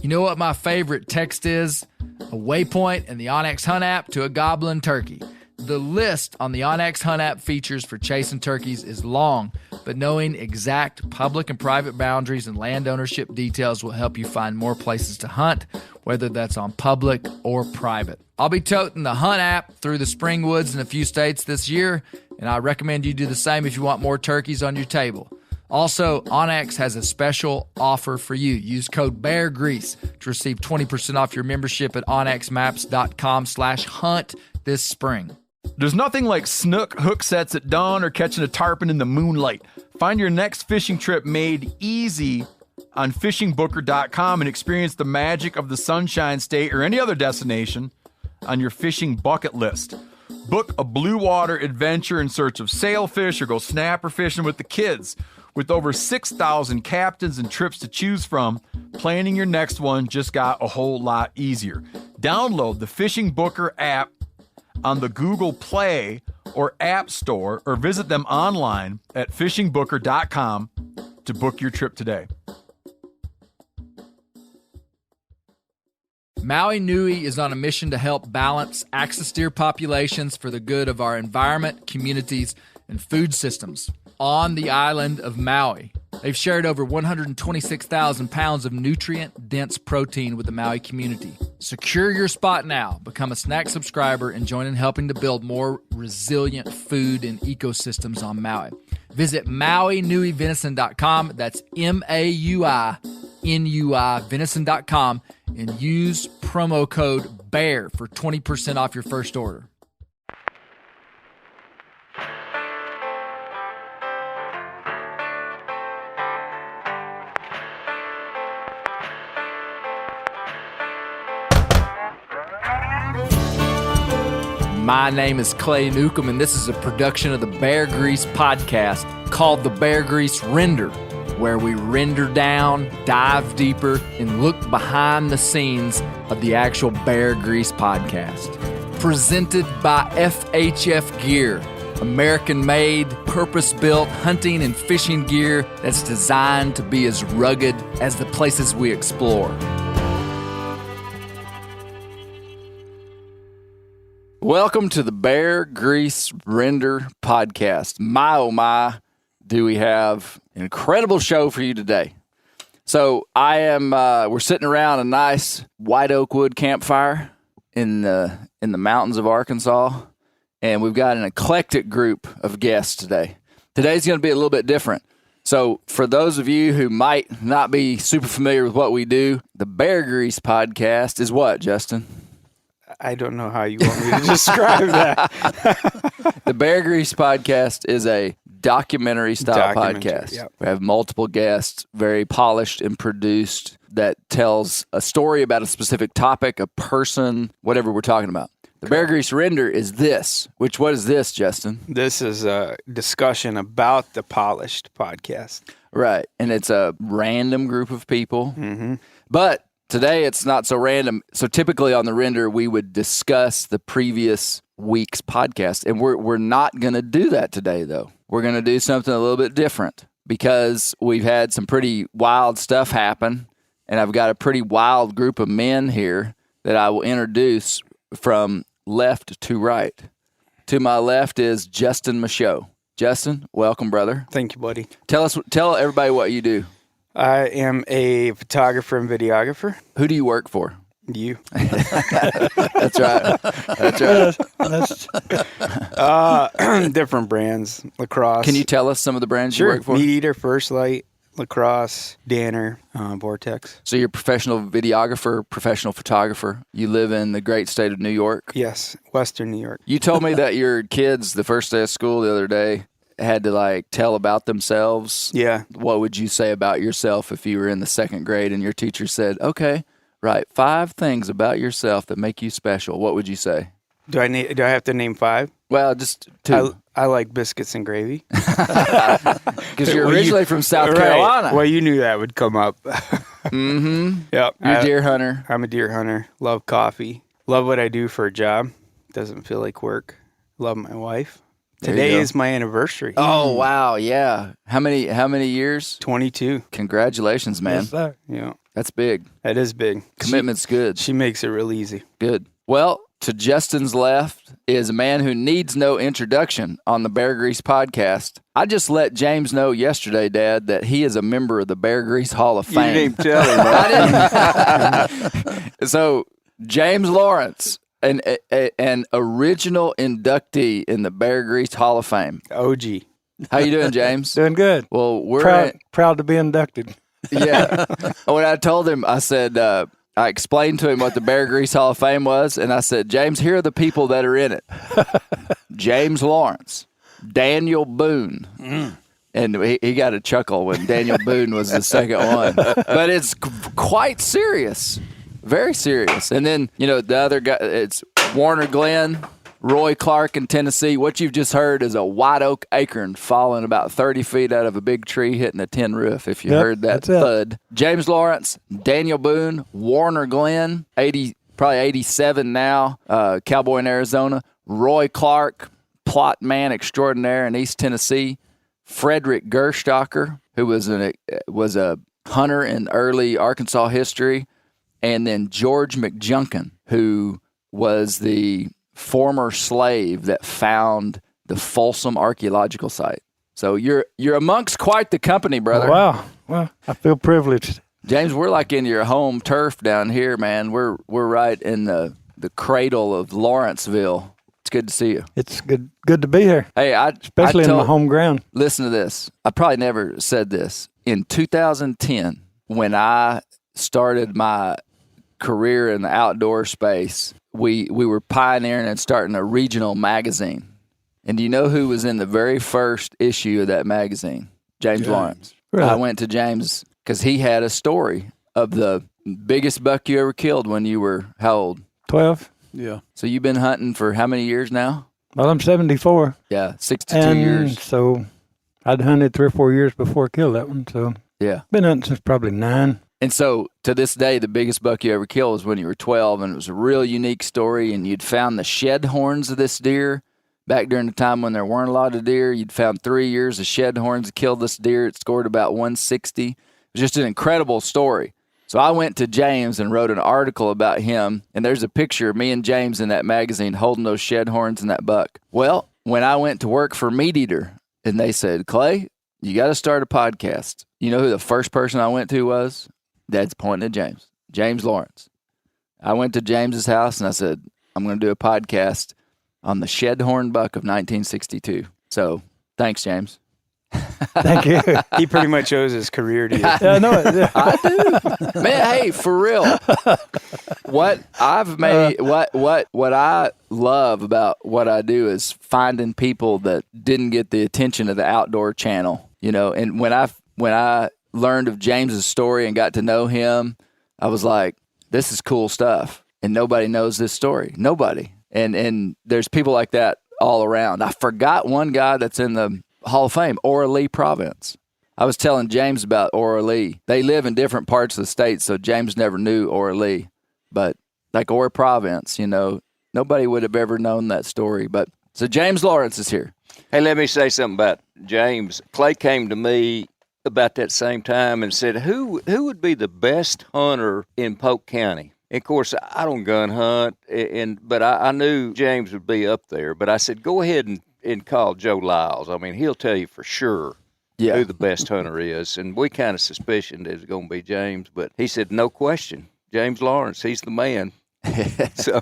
You know what my favorite text is? A waypoint in the onX Hunt app to a goblin turkey. The list on the onX Hunt app features for chasing turkeys is long, but knowing exact public and private boundaries and land ownership details will help you find more places to hunt, whether that's on public or private. I'll be toting the Hunt app through the spring woods in a few states this year, and I recommend you do the same if you want more turkeys on your table. Also, onX has a special offer for you. Use code BEARGREASE to receive 20% off your membership at onxmaps.com/hunt this spring. There's nothing like snook hook sets at dawn or catching a tarpon in the moonlight. Find your next fishing trip made easy on fishingbooker.com and experience the magic of the Sunshine State or any other destination on your fishing bucket list. Book a blue water adventure in search of sailfish or go snapper fishing with the kids. With over 6,000 captains and trips to choose from, planning your next one just got a whole lot easier. Download the Fishing Booker app on the Google Play or App Store, or visit them online at fishingbooker.com to book your trip today. Maui Nui is on a mission to help balance axis deer populations for the good of our environment, communities, and food systems on the island of Maui. They've shared over 126,000 pounds of nutrient-dense protein with the Maui community. Secure your spot now. Become a snack subscriber and join in helping to build more resilient food and ecosystems on Maui. Visit MauiNuiVenison.com. That's MAUINUI venison.com and use promo code BEAR for 20% off your first order. My name is Clay Newcomb, and this is a production of the Bear Grease podcast called the Bear Grease Render, where we render down, dive deeper, and look behind the scenes of the actual Bear Grease podcast. Presented by FHF Gear, American-made, purpose-built hunting and fishing gear that's designed to be as rugged as the places we explore. Welcome to the Bear Grease Render podcast. My, oh my, do we have an incredible show for you today. So we're sitting around a nice white oak wood campfire in the mountains of Arkansas, and we've got an eclectic group of guests today. Today's going to be a little bit different. So for those of you who might not be super familiar with what we do, the Bear Grease podcast is what, Justin? I don't know how you want me to describe that. The Bear Grease podcast is a documentary-style podcast. Yep. We have multiple guests, very polished and produced, that tells a story about a specific topic, a person, whatever we're talking about. The Bear Grease Render is this. What is this, Justin? This is a discussion about the Polished podcast. Right, and it's a random group of people. Mm-hmm. But today, it's not so random. So typically on the render, we would discuss the previous week's podcast. And we're not going to do that today, though. We're going to do something a little bit different because we've had some pretty wild stuff happen. And I've got a pretty wild group of men here that I will introduce from left to right. To my left is Justin Michau. Justin, welcome, brother. Thank you, buddy. Tell everybody what you do. I am a photographer and videographer. Who do you work for? You. That's right. Different brands. Lacrosse. Can you tell us some of the brands you work for? Meat Eater, First Light, Lacrosse, Danner, Vortex. So you're a professional videographer, professional photographer. You live in the great state of New York? Yes, Western New York. You told me that your kids, the first day of school the other day, had to tell about themselves. Yeah. What would you say about yourself if you were in the second grade and your teacher said, okay, write 5 things about yourself that make you special? What would you say? Do I have to name 5? Well, just 2. I like biscuits and gravy. Because you're originally from South Carolina. Well, you knew that would come up. Mm-hmm. Yep. You're a deer hunter. I'm a deer hunter. Love coffee. Love what I do for a job. Doesn't feel like work. Love my wife. Today is my anniversary. Oh, wow. Yeah. How many years? 22. Congratulations, man. Yes, sir. Yeah. That's big. That is big. Commitment's good. She makes it real easy. Good. Well, to Justin's left is a man who needs no introduction on the Bear Grease podcast. I just let James know yesterday, Dad, that he is a member of the Bear Grease Hall of Fame. You didn't even tell him. I didn't. So, James Lawrence, an original inductee in the Bear Grease Hall of Fame. OG. How you doing, James? Doing good. Well, we're proud to be inducted. Yeah. When I told him, I said, I explained to him what the Bear Grease Hall of Fame was, and I said, James, here are the people that are in it. James Lawrence, Daniel Boone. And he got a chuckle when Daniel Boone was the second one. But it's quite serious. Very serious. And then, the other guy, it's Warner Glenn, Roy Clark in Tennessee. What you've just heard is a white oak acorn falling about 30 feet out of a big tree hitting a tin roof, if you heard that thud. James Lawrence, Daniel Boone, Warner Glenn, probably 87 now, cowboy in Arizona. Roy Clark, plot man extraordinaire in East Tennessee. Frederick Gerstocker, who was a hunter in early Arkansas history. And then George McJunkin, who was the former slave that found the Folsom archaeological site. So you're amongst quite the company, brother. Wow. Well, I feel privileged. James, we're like in your home turf down here, man. We're right in the cradle of Lawrenceville. It's good to see you. It's good to be here. Hey, especially in my home ground. Listen to this. I probably never said this. In 2010, when I started my career in the outdoor space, we were pioneering and starting a regional magazine. And do you know who was in the very first issue of that magazine? James Lawrence. Really? I went to James because he had a story of the biggest buck you ever killed when you were how old? 12. Yeah. So you've been hunting for how many years now? Well, I'm 74. Yeah, 62 years. So I'd hunted 3 or 4 years before I killed that one. So yeah, been hunting since probably 9. And so, to this day, the biggest buck you ever killed was when you were 12, and it was a real unique story, and you'd found the shed horns of this deer back during the time when there weren't a lot of deer. You'd found 3 years of shed horns that killed this deer. It scored about 160. It was just an incredible story. So I went to James and wrote an article about him, and there's a picture of me and James in that magazine holding those shed horns and that buck. Well, when I went to work for Meat Eater, and they said, Clay, you got to start a podcast. You know who the first person I went to was? Dad's pointing at James Lawrence. I went to James's house and I said, I'm going to do a podcast on the Shedhorn buck of 1962. So thanks, James. Thank you. He pretty much owes his career to you. Yeah, I know it. Yeah. I do. Man, hey, for real. What I've made, what I love about what I do is finding people that didn't get the attention of the Outdoor Channel, and when I learned of James's story and got to know him, I was like, this is cool stuff. And nobody knows this story. Nobody. And there's people like that all around. I forgot one guy that's in the Hall of Fame, Ora Lee Province. I was telling James about Ora Lee. They live in different parts of the state, so James never knew Ora Lee. But like Ora Province, nobody would have ever known that story. But so James Lawrence is here. Hey, let me say something about James. Clay came to me about that same time and said, who would be the best hunter in Polk County? And of course, I don't gun hunt, but I knew James would be up there. But I said, go ahead and call Joe Lyles. I mean, he'll tell you for sure who the best hunter is. And we kind of suspicioned it was going to be James, but he said, no question, James Lawrence, he's the man. So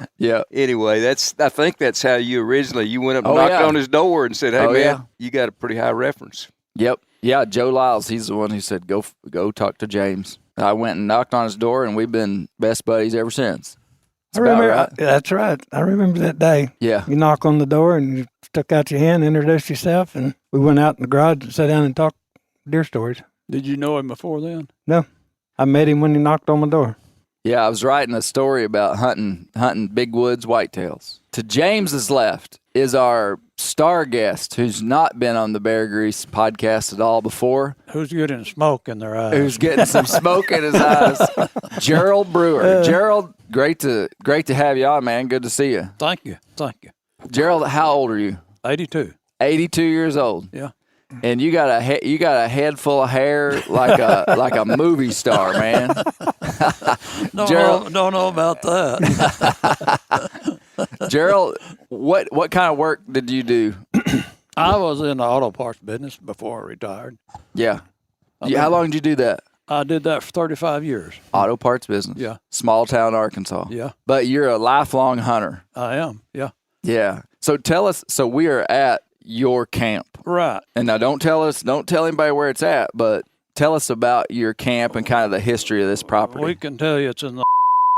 anyway, I think that's how you went up and knocked on his door and said, hey, you got a pretty high reference. Yep. Yeah, Joe Lyles, he's the one who said, go talk to James. I went and knocked on his door, and we've been best buddies ever since. I remember. That's right. I remember that day. Yeah. You knock on the door, and you stuck out your hand, introduced yourself, and we went out in the garage and sat down and talked deer stories. Did you know him before then? No. I met him when he knocked on my door. Yeah, I was writing a story about hunting big woods whitetails. To James's left is our star guest who's not been on the Bear Grease podcast at all before. Who's getting smoke in their eyes? Who's getting some smoke in his eyes. Gerald Brewer. Gerald, great to have you on, man. Good to see you. Thank you. Gerald, how old are you? 82. 82 years old. Yeah. and you got a head full of hair like a movie star, man. Don't know about that. Gerald, what kind of work did you do? I was in the auto parts business before I retired. Yeah. How long did you do that? I did that for 35 years. Auto parts business. Yeah. Small town Arkansas. Yeah. But you're a lifelong hunter. I am. Yeah. Yeah. So tell us. So we are at your camp, Right. and now don't tell anybody where it's at, but tell us about your camp and kind of the history of this property. We can tell you it's in the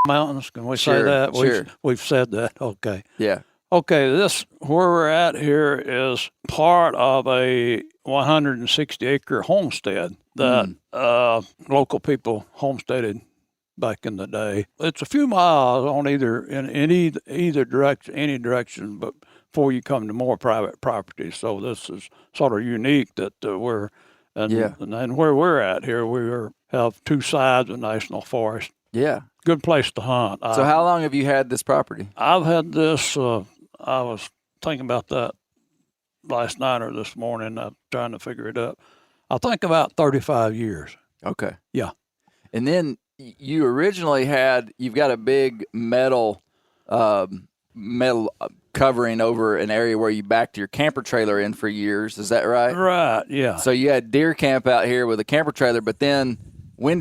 mountains. Can we Sure, say that? sure. We've said that. Okay. Yeah. Okay, where we're at here is part of a 160-acre homestead that local people homesteaded back in the day. It's a few miles on either direction, any direction, but before you come to more private property. So this is sort of unique that we're and where we're at here, have two sides of national forest. Yeah. Good place to hunt. So how long have you had this property? I've had this. I was thinking about that last night or this morning. I'm trying to figure it out. I think about 35 years. Okay. Yeah. And then you originally you've got a big metal covering over an area where you backed your camper trailer in for years. Is that right? Right. Yeah. So you had deer camp out here with a camper trailer, but then when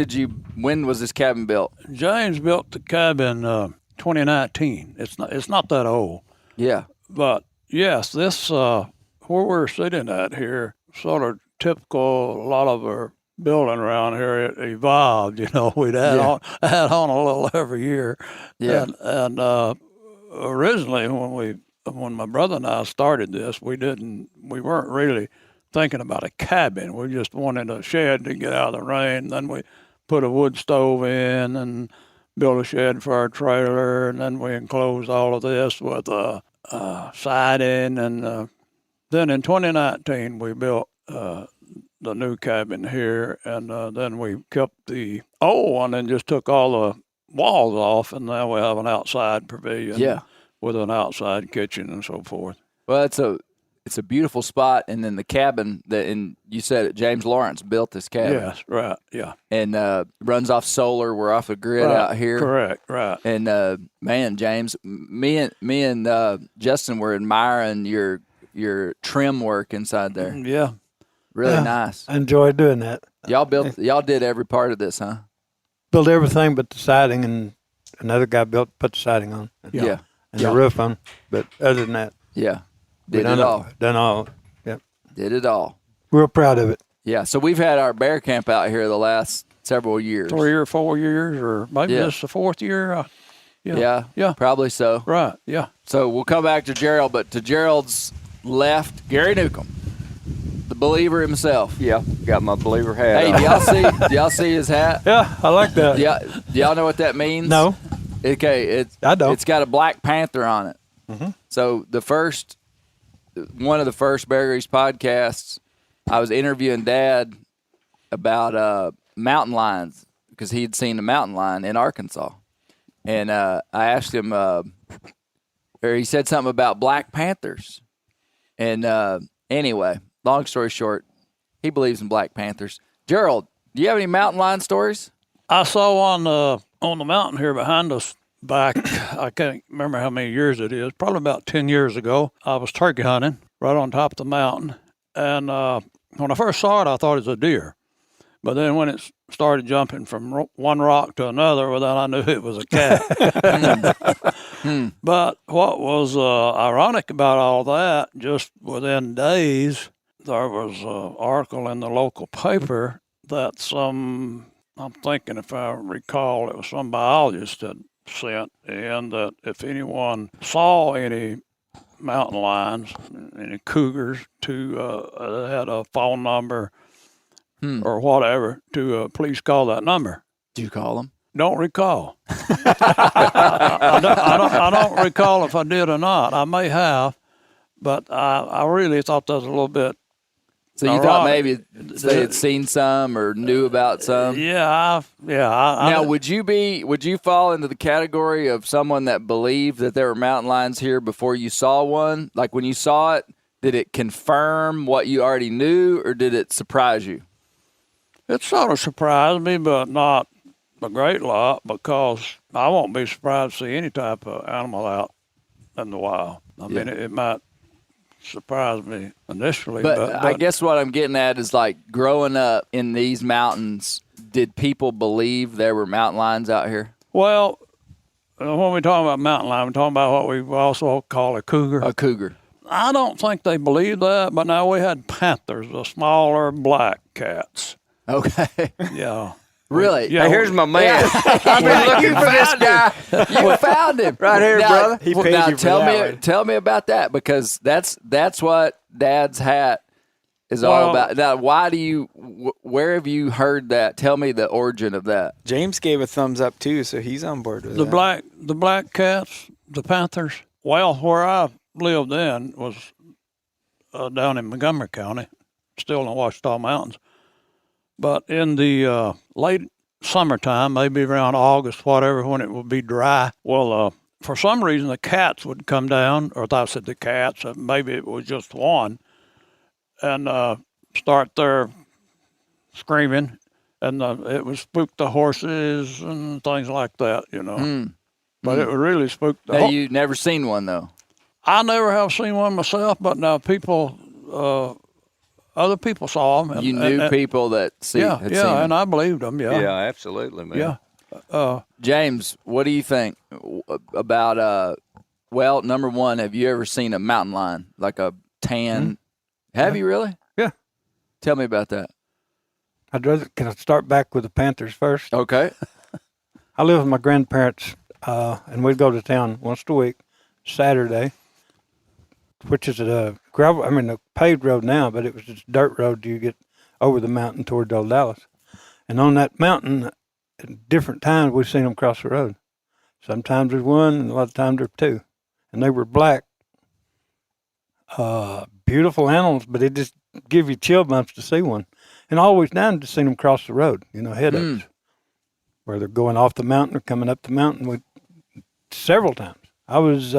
was this cabin built? James built the cabin 2019. It's not that old. Yeah. But yes, this where we're sitting at here, sort of typical. A lot of our building around here, it evolved. We'd add on a little every year. Yeah. And originally, when my brother and I started this, we weren't really thinking about a cabin. We just wanted a shed to get out of the rain. Then we put a wood stove in and built a shed for our trailer, and then we enclosed all of this with siding. And then in 2019, we built the new cabin here, and then we kept the old one and just took all the walls off, and now we have an outside pavilion with an outside kitchen and so forth. Well, it's a beautiful spot, and then the cabin and you said it, James Lawrence built this cabin. Yes, right, yeah. And runs off solar. We're off a grid out here. Correct, right. And man, James, me and Justin were admiring your trim work inside there. Yeah. Really nice. I enjoyed doing that. Y'all did every part of this, huh? Built everything but the siding, and another guy put the siding on. Yeah. And the roof on. But other than that, Yeah. we Done done all. Yep. Did it all. Real proud of it. Yeah. So we've had our bear camp out here the last several years. 3 or 4 years, or maybe this is the fourth year. Yeah. Probably so. Right, yeah. So we'll come back to Gerald, but to Gerald's left, Gary Newcomb, the believer himself. Yeah, got my believer hat Hey, on. do y'all see his hat? Yeah, I like that. Do y'all know what that means? No. Okay, I don't. It's got a Black Panther on it. Mm-hmm. So one of the first Bear Grease podcasts, I was interviewing Dad about mountain lions because he'd seen a mountain lion in Arkansas, and I asked him, or he said something about Black Panthers, and anyway, long story short, he believes in Black Panthers. Gerald, do you have any mountain lion stories? I saw one on the mountain here behind us back, I can't remember how many years it is, probably about 10 years ago. I was turkey hunting right on top of the mountain. And when I first saw it, I thought it was a deer. But then when it started jumping from one rock to another, well, then I knew it was a cat. But what was ironic about all that, just within days, there was an article in the local paper that I'm thinking if I recall, it was some biologist that sent in that if anyone saw any mountain lions, any cougars, they had a phone number or whatever to please call that number. Do you call them? Don't recall. I don't recall if I did or not. I may have, but I really thought that was a little bit. So you thought maybe they had seen some or knew about some? Yeah. Now, would you fall into the category of someone that believed that there were mountain lions here before you saw one? Like when you saw it, Did it confirm what you already knew, or did it surprise you? It sort of surprised me, but not a great lot, because I won't be surprised to see any type of animal out in the wild. I mean, it might surprise me initially. But I guess what I'm getting at is, like, growing up in these mountains, did people believe there were mountain lions out here? Well, when we talk about mountain lion, we're talking about what we also call a cougar. A cougar. I don't think they believe that, but now we had panthers, the smaller black cats. Okay. Yeah. Really? Yeah. Hey, here's my man. I've been looking for this guy. You found him Right here, now, brother. He paid now you for tell that me, tell me about that, because that's what Dad's hat is all about. Now, why do you? Where have you heard that? Tell me the origin of that. James gave a thumbs up too, so he's on board with The that. black cats, the panthers. Well, where I lived then was down in Montgomery County, still in the Ouachita Mountains. But in the late summertime, maybe around August, whatever, when it would be dry, well, for some reason the cats would come down, or I said the cats, maybe it was just one, and start there screaming, and it would spook the horses and things like that, you know. But it would really spook the Now, you never seen one though. I never have seen one myself, but now people, other people saw them. And, You knew people that had seen yeah, them. and I believed them. Yeah, Yeah, absolutely, man. yeah. James, what do you think about? Well, number one, have you ever seen a mountain lion, like a tan? Have you really? Yeah. Tell me about that. Can I start back with the Panthers first? Okay. I live with my grandparents, and we'd go to town once a week, Saturday, which is a paved road now, but it was just a dirt road you get over the mountain toward Old Dallas. And on that mountain, at different times, we've seen them cross the road. Sometimes there's one, and a lot of times there's two. And they were black, beautiful animals, but it just give you chill bumps to see one. And always down to see them cross the road, head-ups, where they're going off the mountain or coming up the mountain several times. I was...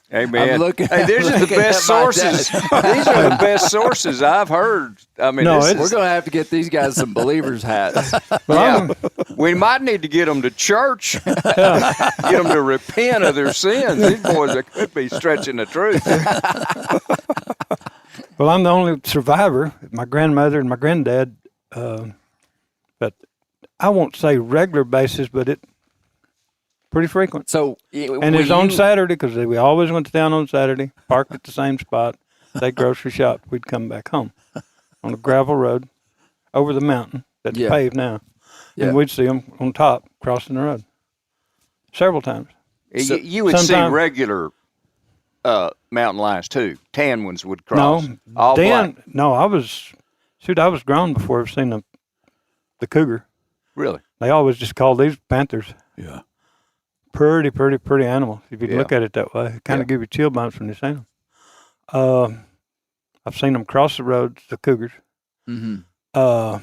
Hey, man. I'm looking, hey, these are the best sources. These are the best sources I've heard. I mean, No, we're going to have to get these guys some believers hats. yeah. We might need to get them to church, get them to repent of their sins. These boys could be stretching the truth. Well, I'm the only survivor. My grandmother and my granddad, but I won't say regular basis, but it pretty frequent. So, And it's on Saturday, because we always went to town on Saturday, parked at the same spot, they grocery shopped, we'd come back home on a gravel road over the mountain that's paved now. Yeah. And we'd see them on top crossing the road several times. You would see regular mountain lions too. Tan ones would cross. No, all black. No, I was grown before I've seen the cougar. Really? They always just call these panthers. Yeah. Pretty animals. If you look at it that way, it kind of give you chill bumps when you see them. I've seen them cross the roads, the cougars. Mm-hmm. I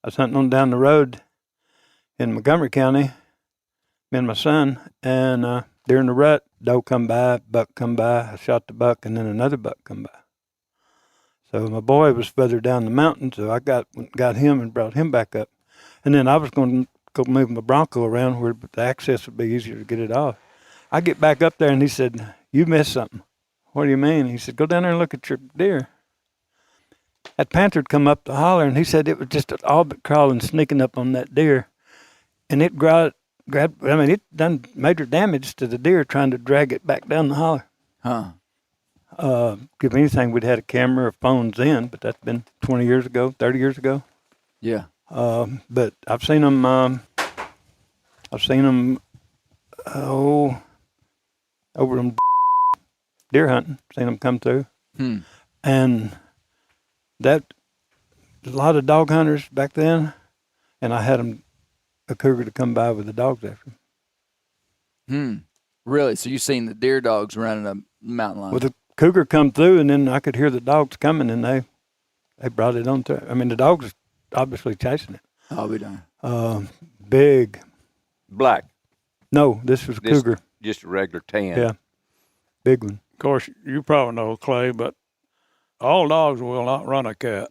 was hunting on down the road in Montgomery County, me and my son, and during the rut, doe come by, buck come by. I shot the buck, and then another buck come by. So my boy was further down the mountain, so I got him and brought him back up. And then I was going to go move my Bronco around where the access would be easier to get it off. I get back up there, and he said, "You missed something." "What do you mean?" He said, "Go down there and look at your deer." That panther had come up the holler, and he said it was just all but crawling, sneaking up on that deer. And it it done major damage to the deer trying to drag it back down the holler. Huh. If anything, we'd had a camera or phones in, but that's been 20 years ago, 30 years ago. Yeah. But I've seen them. Over them deer hunting. Seen them come through, and that a lot of dog hunters back then, and I had a cougar to come by with the dogs after him. Really? So you seen the deer dogs running a mountain lion? Well, the cougar come through, and then I could hear the dogs coming, and they brought it on through. I mean, the dogs obviously chasing it. I'll be darned. Big. Black. No, this was a cougar. Just a regular tan. Yeah, big one. Of course, you probably know, Clay, but all dogs will not run a cat.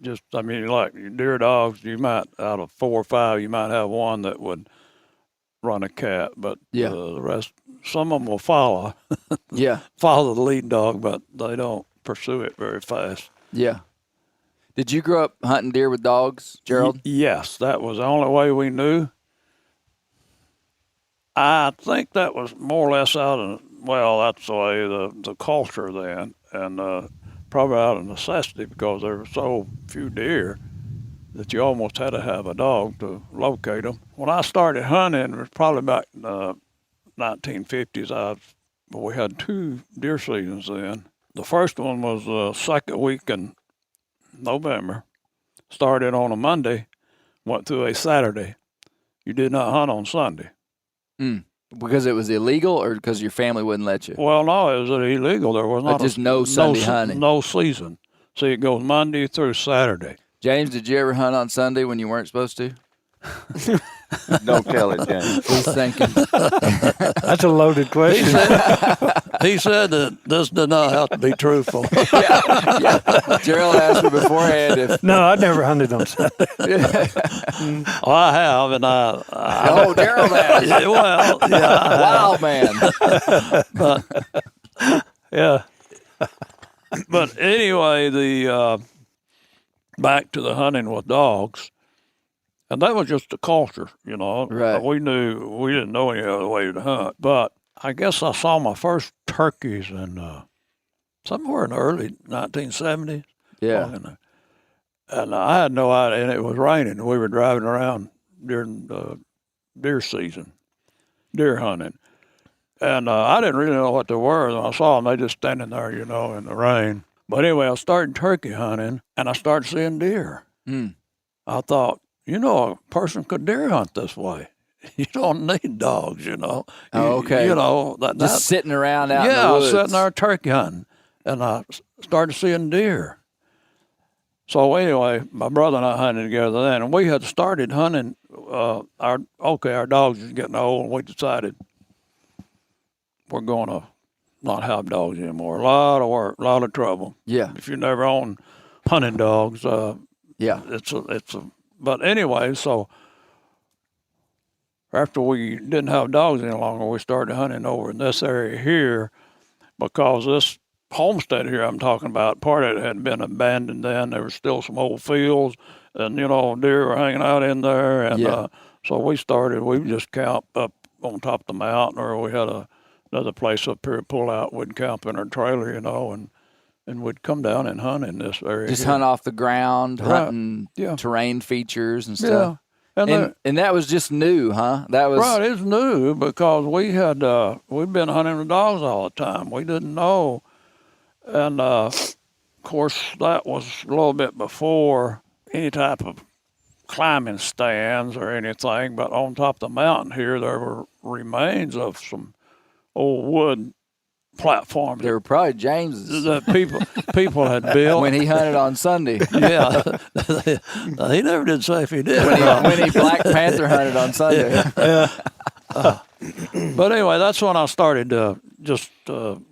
Just, I mean, like deer dogs, you might, out of 4 or 5, you might have one that would run a cat, but the rest, some of them will follow. Follow the lead dog, but they don't pursue it very fast. Yeah. Did you grow up hunting deer with dogs, Gerald? Yes, that was the only way we knew. I think that was more or less out of, well, that's the way the culture then, and probably out of necessity because there were so few deer that you almost had to have a dog to locate them. When I started hunting, it was probably back in the 1950s. We had 2 deer seasons then. The first one was the second week in November. Started on a Monday, went through a Saturday. You did not hunt on Sunday. Because it was illegal or because your family wouldn't let you? Well, no, it was illegal. There was not just no Sunday hunting. No season. See, it goes Monday through Saturday. James, did you ever hunt on Sunday when you weren't supposed to? Don't tell it, James. Who's thinking? That's a loaded question. He said that this did not have to be truthful. Gerald asked me beforehand if... No, I never hunted on Sunday. Well, I have, and Oh, Gerald has. well, yeah, Wild man. but yeah. But anyway, the back to the hunting with dogs, and that was just the culture, you know. Right. We didn't know any other way to hunt. But I guess I saw my first turkeys in somewhere in the early 1970s. Yeah. And I had no idea, and it was raining. We were driving around during deer season, deer hunting. And I didn't really know what they were. And I saw them, they just standing there, you know, in the rain. But anyway, I started turkey hunting, and I started seeing deer. I thought, you know, a person could deer hunt this way. You don't need dogs, you know. Oh, okay. You know. Just sitting around out in the I woods. was sitting there turkey hunting, and I started seeing deer. So anyway, my brother and I hunted together then, and we had started hunting. Our dogs was getting old, and we decided we're going to not have dogs anymore. A lot of work, a lot of trouble. Yeah. If you never own hunting dogs, yeah, it's a. But anyway, so after we didn't have dogs any longer, we started hunting over in this area here because this homestead here I'm talking about, part of it had been abandoned then. There were still some old fields, and, you know, deer were hanging out in there. And so we would just camp up on top of the mountain, or we had another place up here to pull out. We'd camp in our trailer, you know, and we'd come down and hunt in this area. Just here. hunt off the ground, hunting terrain features and stuff. Yeah. And that was just new, huh? That was right. It's new because we'd been hunting with dogs all the time. We didn't know, and of course that was a little bit before any type of climbing stands or anything. But on top of the mountain here, there were remains of some old wood platforms. They were probably James's that people had built when he hunted on Sunday. Yeah, he never did say if he did. when he Black Panther hunted on Sunday. But anyway, that's when I started just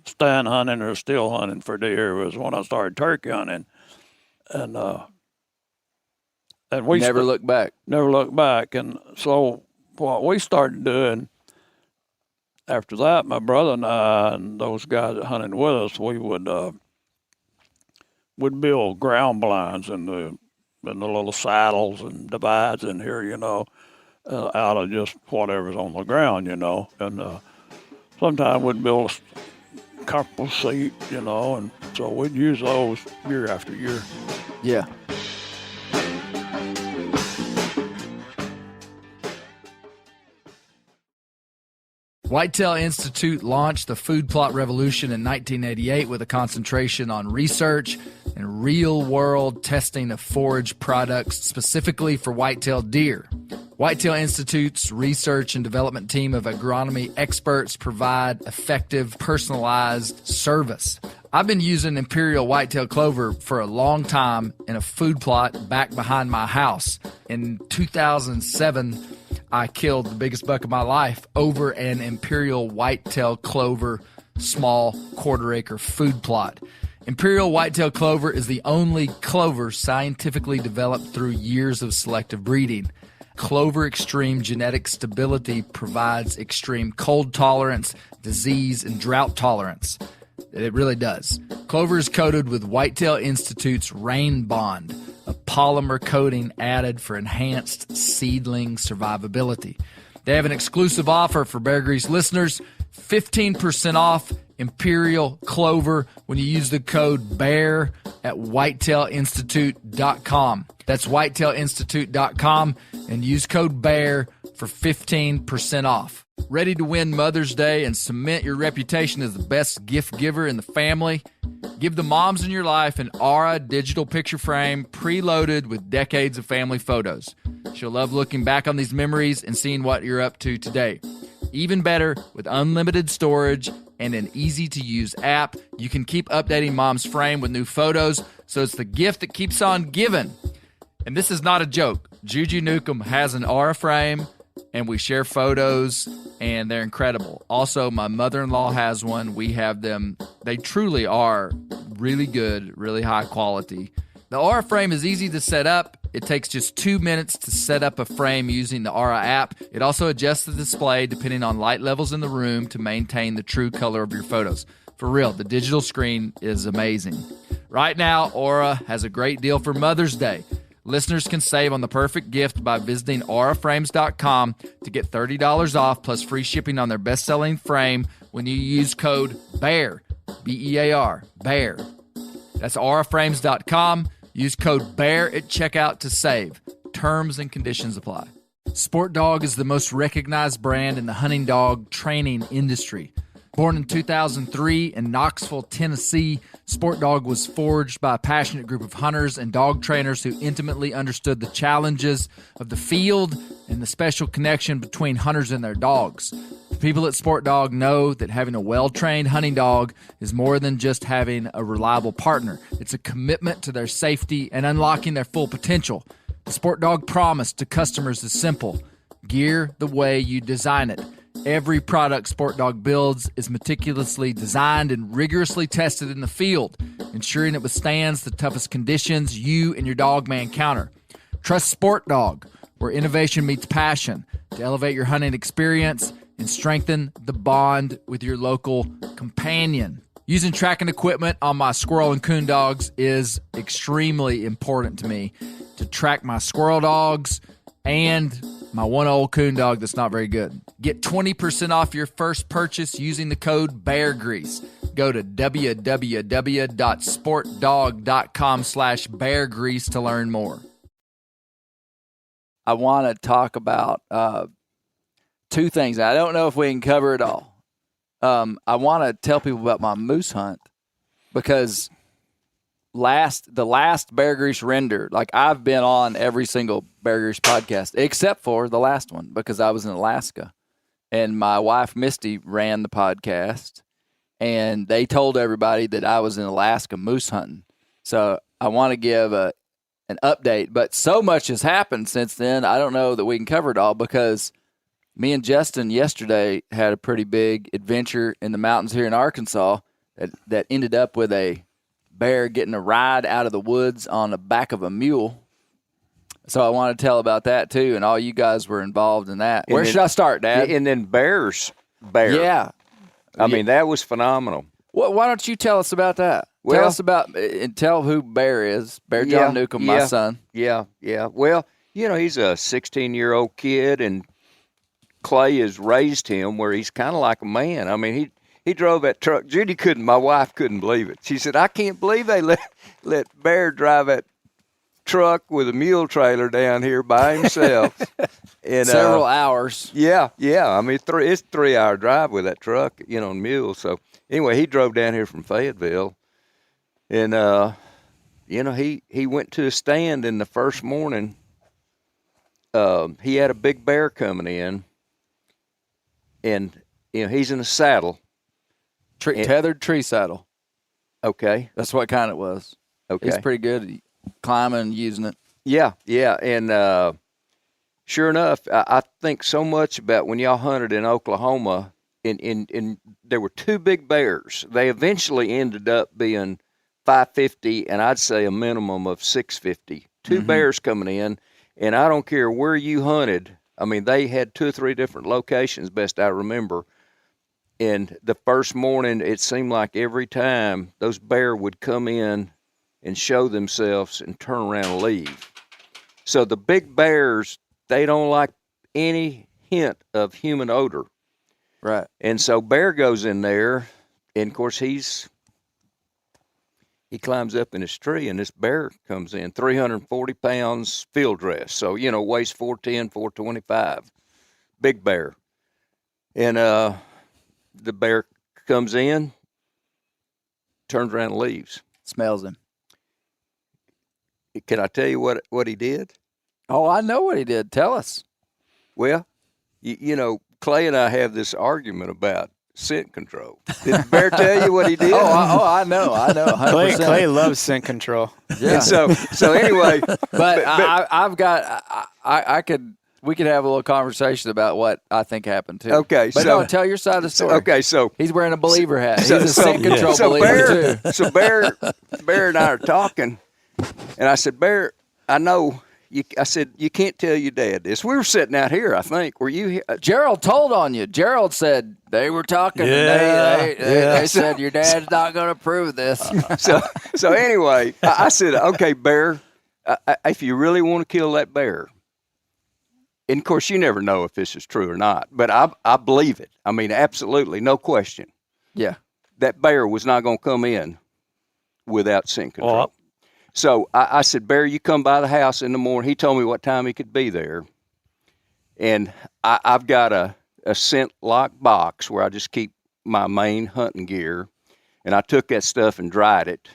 stand hunting or still hunting for deer. Was when I started turkey hunting, and we never looked back. Never looked back, and so what we started doing. After that, my brother and I and those guys that hunted with us, we would build ground blinds in the little saddles and divides in here, you know, out of just whatever's on the ground, you know. And sometimes we'd build a couple seat, you know, and so we'd use those year after year. Yeah. Whitetail Institute launched the food plot revolution in 1988 with a concentration on research and real-world testing of forage products specifically for whitetail deer. Whitetail Institute's research and development team of agronomy experts provide effective, personalized service. I've been using Imperial whitetail clover for a long time in a food plot back behind my house. In 2007, I killed the biggest buck of my life over an Imperial whitetail clover small quarter-acre food plot. Imperial whitetail clover is the only clover scientifically developed through years of selective breeding. Clover extreme genetic stability provides extreme cold tolerance, disease, and drought tolerance. It really does. Clover is coated with Whitetail Institute's Rain Bond, a polymer coating added for enhanced seedling survivability. They have an exclusive offer for Bear Grease listeners, 15% off Imperial Clover when you use the code BEAR at whitetailinstitute.com. That's whitetailinstitute.com and use code BEAR for 15% off. Ready to win Mother's Day and cement your reputation as the best gift giver in the family? Give the moms in your life an Aura digital picture frame preloaded with decades of family photos. She'll love looking back on these memories and seeing what you're up to today. Even better, with unlimited storage and an easy-to-use app, you can keep updating mom's frame with new photos, so it's the gift that keeps on giving. And this is not a joke. Juju Newcomb has an Aura frame, and we share photos, and they're incredible. Also, my mother-in-law has one. We have them. They truly are really good, really high quality. The Aura frame is easy to set up. It takes just 2 minutes to set up a frame using the Aura app. It also adjusts the display depending on light levels in the room to maintain the true color of your photos. For real, the digital screen is amazing. Right now, Aura has a great deal for Mother's Day. Listeners can save on the perfect gift by visiting auraframes.com to get $30 off plus free shipping on their best-selling frame when you use code BEAR, B-E-A-R, BEAR. That's auraframes.com. Use code BEAR at checkout to save. Terms and conditions apply. Sport Dog is the most recognized brand in the hunting dog training industry. Born in 2003 in Knoxville, Tennessee, Sport Dog was forged by a passionate group of hunters and dog trainers who intimately understood the challenges of the field and the special connection between hunters and their dogs. The people at Sport Dog know that having a well-trained hunting dog is more than just having a reliable partner. It's a commitment to their safety and unlocking their full potential. The Sport Dog promise to customers is simple: gear the way you design it. Every product Sport Dog builds is meticulously designed and rigorously tested in the field, ensuring it withstands the toughest conditions you and your dog may encounter. Trust Sport Dog, where innovation meets passion, to elevate your hunting experience and strengthen the bond with your local companion. Using tracking equipment on my squirrel and coon dogs is extremely important to me to track my squirrel dogs and my one old coon dog that's not very good. Get 20% off your first purchase using the code BEARGREASE. Go to www.sportdog.com/beargrease to learn more. I want to talk about two things. I don't know if we can cover it all. I want to tell people about my moose hunt because the last Bear Grease render, like I've been on every single Bear Grease podcast except for the last one because I was in Alaska and my wife Misty ran the podcast and they told everybody that I was in Alaska moose hunting. So I want to give an update, but so much has happened since then. I don't know that we can cover it all because me and Justin yesterday had a pretty big adventure in the mountains here in Arkansas that ended up with a bear getting a ride out of the woods on the back of a mule. So I want to tell about that too, and all you guys were involved in that. Where should I start, Dad? And then bear. Yeah. I mean, that was phenomenal. Well, why don't you tell us about that? Well, tell us about and tell who Bear is. Bear John Newcomb, my son. Yeah. Well, he's a 16-year-old kid, and Clay has raised him where he's kind of like a man. I mean, he drove that truck. Judy my wife couldn't believe it. She said, I can't believe they let Bear drive that truck with a mule trailer down here by himself. And, several hours. Yeah. I mean, it's a 3-hour drive with that truck, on mule. So anyway, he drove down here from Fayetteville, and he went to a stand in the first morning. He had a big bear coming in, and he's in a saddle. Tethered tree saddle. Okay. That's what kind it was. Okay. He's pretty good at climbing and using it. Yeah. And sure enough, I think so much about when y'all hunted in Oklahoma and there were two big bears. They eventually ended up being 550, and I'd say a minimum of 650. Two bears coming in, and I don't care where you hunted. I mean, they had 2 or 3 different locations, best I remember. And the first morning, it seemed like every time those bear would come in and show themselves and turn around and leave. So the big bears, they don't like any hint of human odor. Right. And so Bear goes in there, and of course he climbs up in his tree, and this bear comes in, 340 pounds, field dress. So, weighs 410, 425, big bear. And the bear comes in, turns around and leaves. Smells him. Can I tell you what he did? Oh, I know what he did. Tell us. Well, Clay and I have this argument about scent control. Did the bear tell you what he did? I know. 100%. Clay loves scent control. Yeah. And so anyway, we could have a little conversation about what I think happened too. Okay, but so no, tell your side of the story. Okay, so he's wearing a believer hat. He's so- a scent so- control so believer too. So Bear and I are talking, and I said, Bear, I know. I said, you can't tell your dad this. We were sitting out here, I think. Were you here? Gerald told on you. Gerald said they were talking. And they said your dad's not going to approve this. So anyway, I said, okay, Bear, if you really want to kill that bear, and of course you never know if this is true or not, but I believe it. I mean, absolutely, no question. Yeah. That bear was not going to come in without scent control. Well, So I said, Bear, you come by the house in the morning. He told me what time he could be there. And I've got a scent lock box where I just keep my main hunting gear. And I took that stuff and dried it.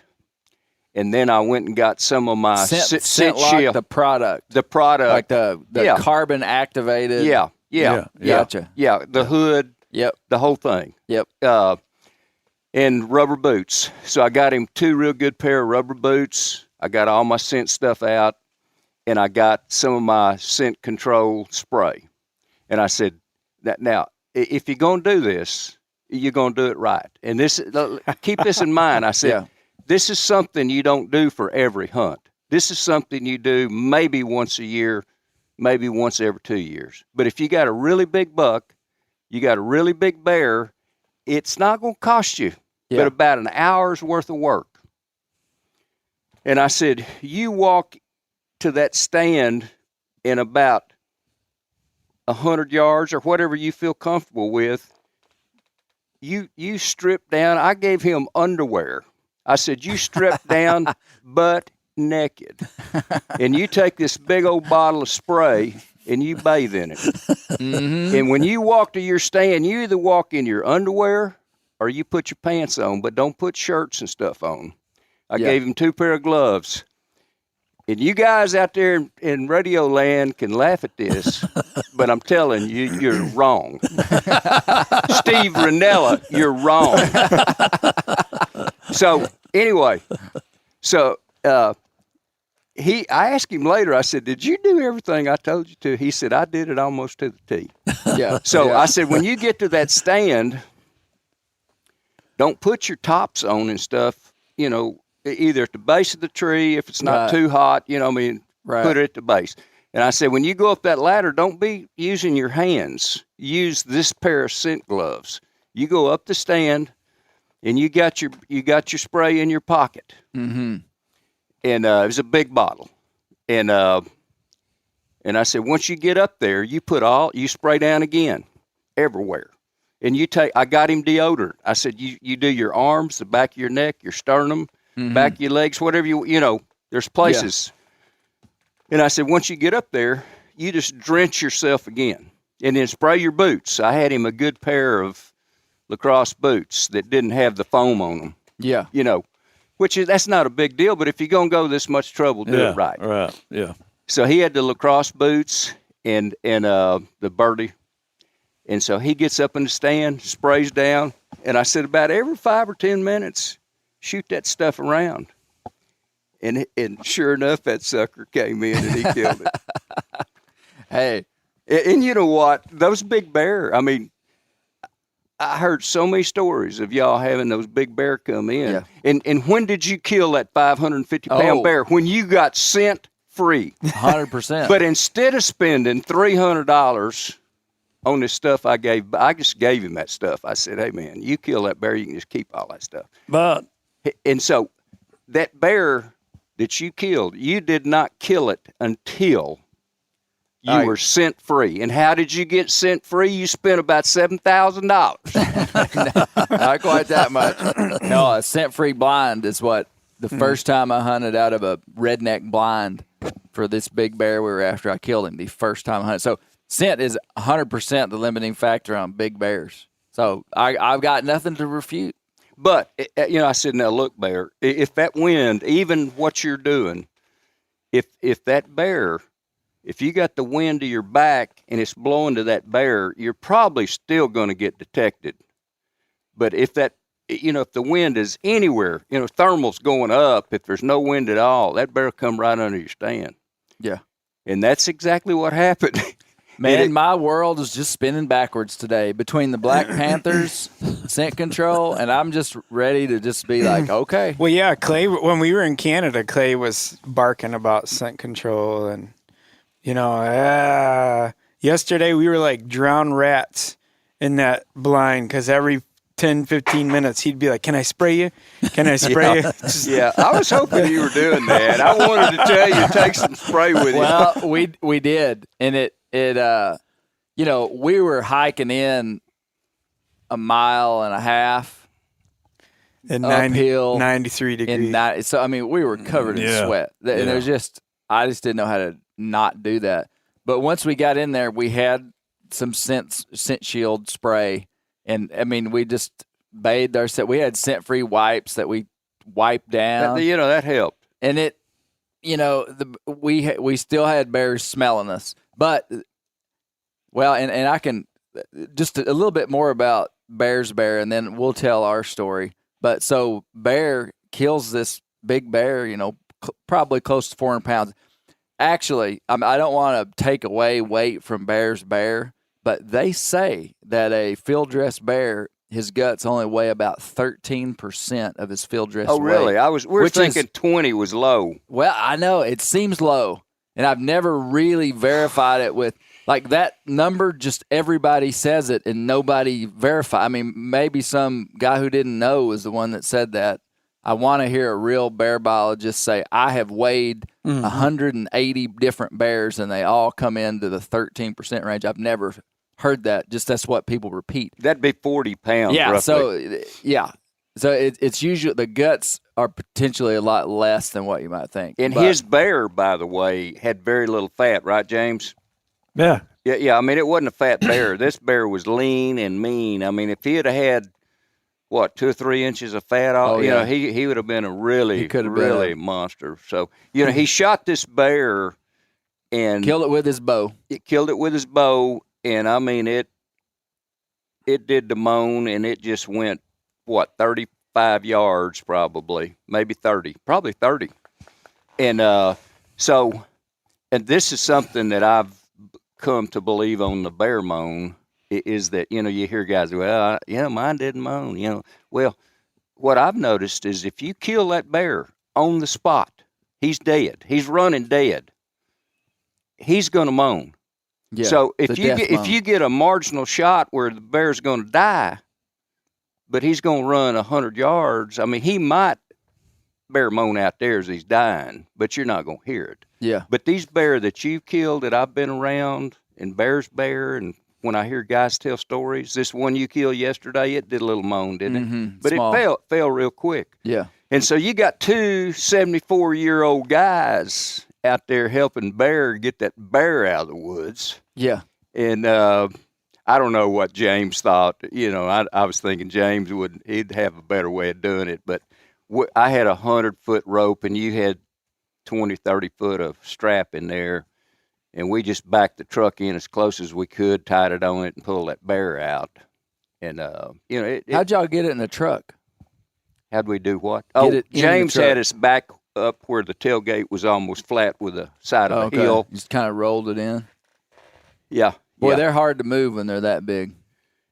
And then I went and got some of my scent lock, shield. the product. The product. Like the Yeah. carbon activated. Yeah. Gotcha. Yeah, the hood. Yep. The whole thing. Yep. And rubber boots. So I got him 2 real good pair of rubber boots. I got all my scent stuff out, and I got some of my scent control spray. And I said, now, if you're going to do this, you're going to do it right. And keep this in mind. I said, This is something you don't do for every hunt. This is something you do maybe once a year, maybe once every 2 years. But if you got a really big buck, you got a really big bear, it's not going to cost you but about an hour's worth of work. And I said, you walk to that stand in about 100 yards or whatever you feel comfortable with. You strip down. I gave him underwear. I said, you strip down butt naked. And you take this big old bottle of spray and you bathe in it. Mm-hmm. And when you walk to your stand, you either walk in your underwear or you put your pants on, but don't put shirts and stuff on. I gave him 2 pair of gloves. And you guys out there in radio land can laugh at this, but I'm telling you, you're wrong. Steve Ranella, you're wrong. So anyway, I asked him later, I said, did you do everything I told you to? He said, I did it almost to the T. I said, when you get to that stand, don't put your tops on and stuff, either at the base of the tree, if it's not too hot, put it at the base. And I said, when you go up that ladder, don't be using your hands. Use this pair of scent gloves. You go up the stand, and you got your spray in your pocket. Mm-hmm. And it was a big bottle. And I said, once you get up there, you spray down again, everywhere. And I got him deodorant. I said, you do your arms, the back of your neck, your sternum, back of your legs, whatever there's places. Yeah. And I said, once you get up there, you just drench yourself again and then spray your boots. I had him a good pair of lacrosse boots that didn't have the foam on them. Yeah. That's not a big deal, but if you're going to go this much trouble, do it right. Right, yeah. So he had the lacrosse boots and the birdie. And so he gets up in the stand, sprays down, and I said about every 5 or 10 minutes, shoot that stuff around. And sure enough, that sucker came in and he killed it. Hey. And you know what? Those big bear, I mean, I heard so many stories of y'all having those big bear come in. Yeah. And when did you kill that 550-pound bear? When you got scent free. 100%. But instead of spending $300 on this stuff I just gave him that stuff. I said, hey, man, you kill that bear, you can just keep all that stuff. But And so that bear that you killed, you did not kill it until you were scent free. And how did you get scent free? You spent about $7,000. Not quite that much. No, a scent-free blind is what the first time I hunted out of a redneck blind for this big bear we were after. I killed him the first time I hunted. So scent is 100% the limiting factor on big bears. So I've got nothing to refute. But, I said, now, look, Bear, if that wind, even what you're doing, if that bear, if you got the wind to your back and it's blowing to that bear, you're probably still going to get detected. But if that, if the wind is anywhere, thermal's going up, if there's no wind at all, that bear will come right under your stand. Yeah. And that's exactly what happened. Man, my world is just spinning backwards today between the Black Panthers, scent control, and I'm just ready to just be like, okay. Well, yeah, Clay, when we were in Canada, Clay was barking about scent control. And, yesterday we were like drowned rats in that blind because every 10, 15 minutes he'd be like, can I spray you? Can I spray you? Yeah, I was hoping you were doing that. I wanted to tell you to take some spray with you. Well, we did, and we were hiking in a mile and a half and uphill, 93 degrees. So we were covered in sweat, and it was I just didn't know how to not do that. But once we got in there, we had some scent shield spray, and we just bathed ourselves. We had scent-free wipes that we wiped down. That helped, and it, we still had bears smelling us. But, well, and I can just a little bit more about Bear's bear, and then we'll tell our story. But so Bear kills this big bear, probably close to 400 pounds. Actually, I don't want to take away weight from Bear's bear, but they say that a field-dressed bear, his guts only weigh about 13% of his field-dressed weight. Oh, really? We're thinking 20 was low. Well, I know. It seems low. And I've never really verified it with, like, that number, just everybody says it and nobody verifies. Maybe some guy who didn't know is the one that said that. I want to hear a real bear biologist say, I have weighed 180 different bears and they all come into the 13% range. I've never heard that. Just that's what people repeat. That'd be 40 pounds, yeah, roughly. So it's usually the guts are potentially a lot less than what you might think. And his bear, by the way, had very little fat, right, James? Yeah. Yeah. It wasn't a fat bear. This bear was lean and mean. If he had 2 or 3 inches of fat off, he would have been a really monster. So, he shot this bear and killed it with his bow. And it did the moan, and it just went 35 yards, probably, maybe 30, probably 30. And and this is something that I've come to believe on the bear moan, is that, you hear guys, well, mine didn't moan, Well, what I've noticed is if you kill that bear on the spot, he's dead. He's running dead. He's going to moan. Yeah, so if you get a marginal shot where the bear's going to die, but he's going to run 100 yards, he might bear moan out there as he's dying, but you're not going to hear it. Yeah. But these bear that you've killed that I've been around, and Bear's bear, and when I hear guys tell stories, this one you killed yesterday, it did a little moan, didn't it? Mm-hmm. But Small. It fell real quick. Yeah. And so you got 2 74-year-old guys out there helping Bear get that bear out of the woods. Yeah. And I don't know what James thought. I was thinking James he'd have a better way of doing it. But I had a 100-foot rope, and you had 20, 30 foot of strap in there. And we just backed the truck in as close as we could, tied it on it, and pulled that bear out. And, how'd y'all get it in the truck? How'd we do what? James had us back up where the tailgate was almost flat with the side of a hill. Just kind of rolled it in. Yeah. Boy, they're hard to move when they're that big.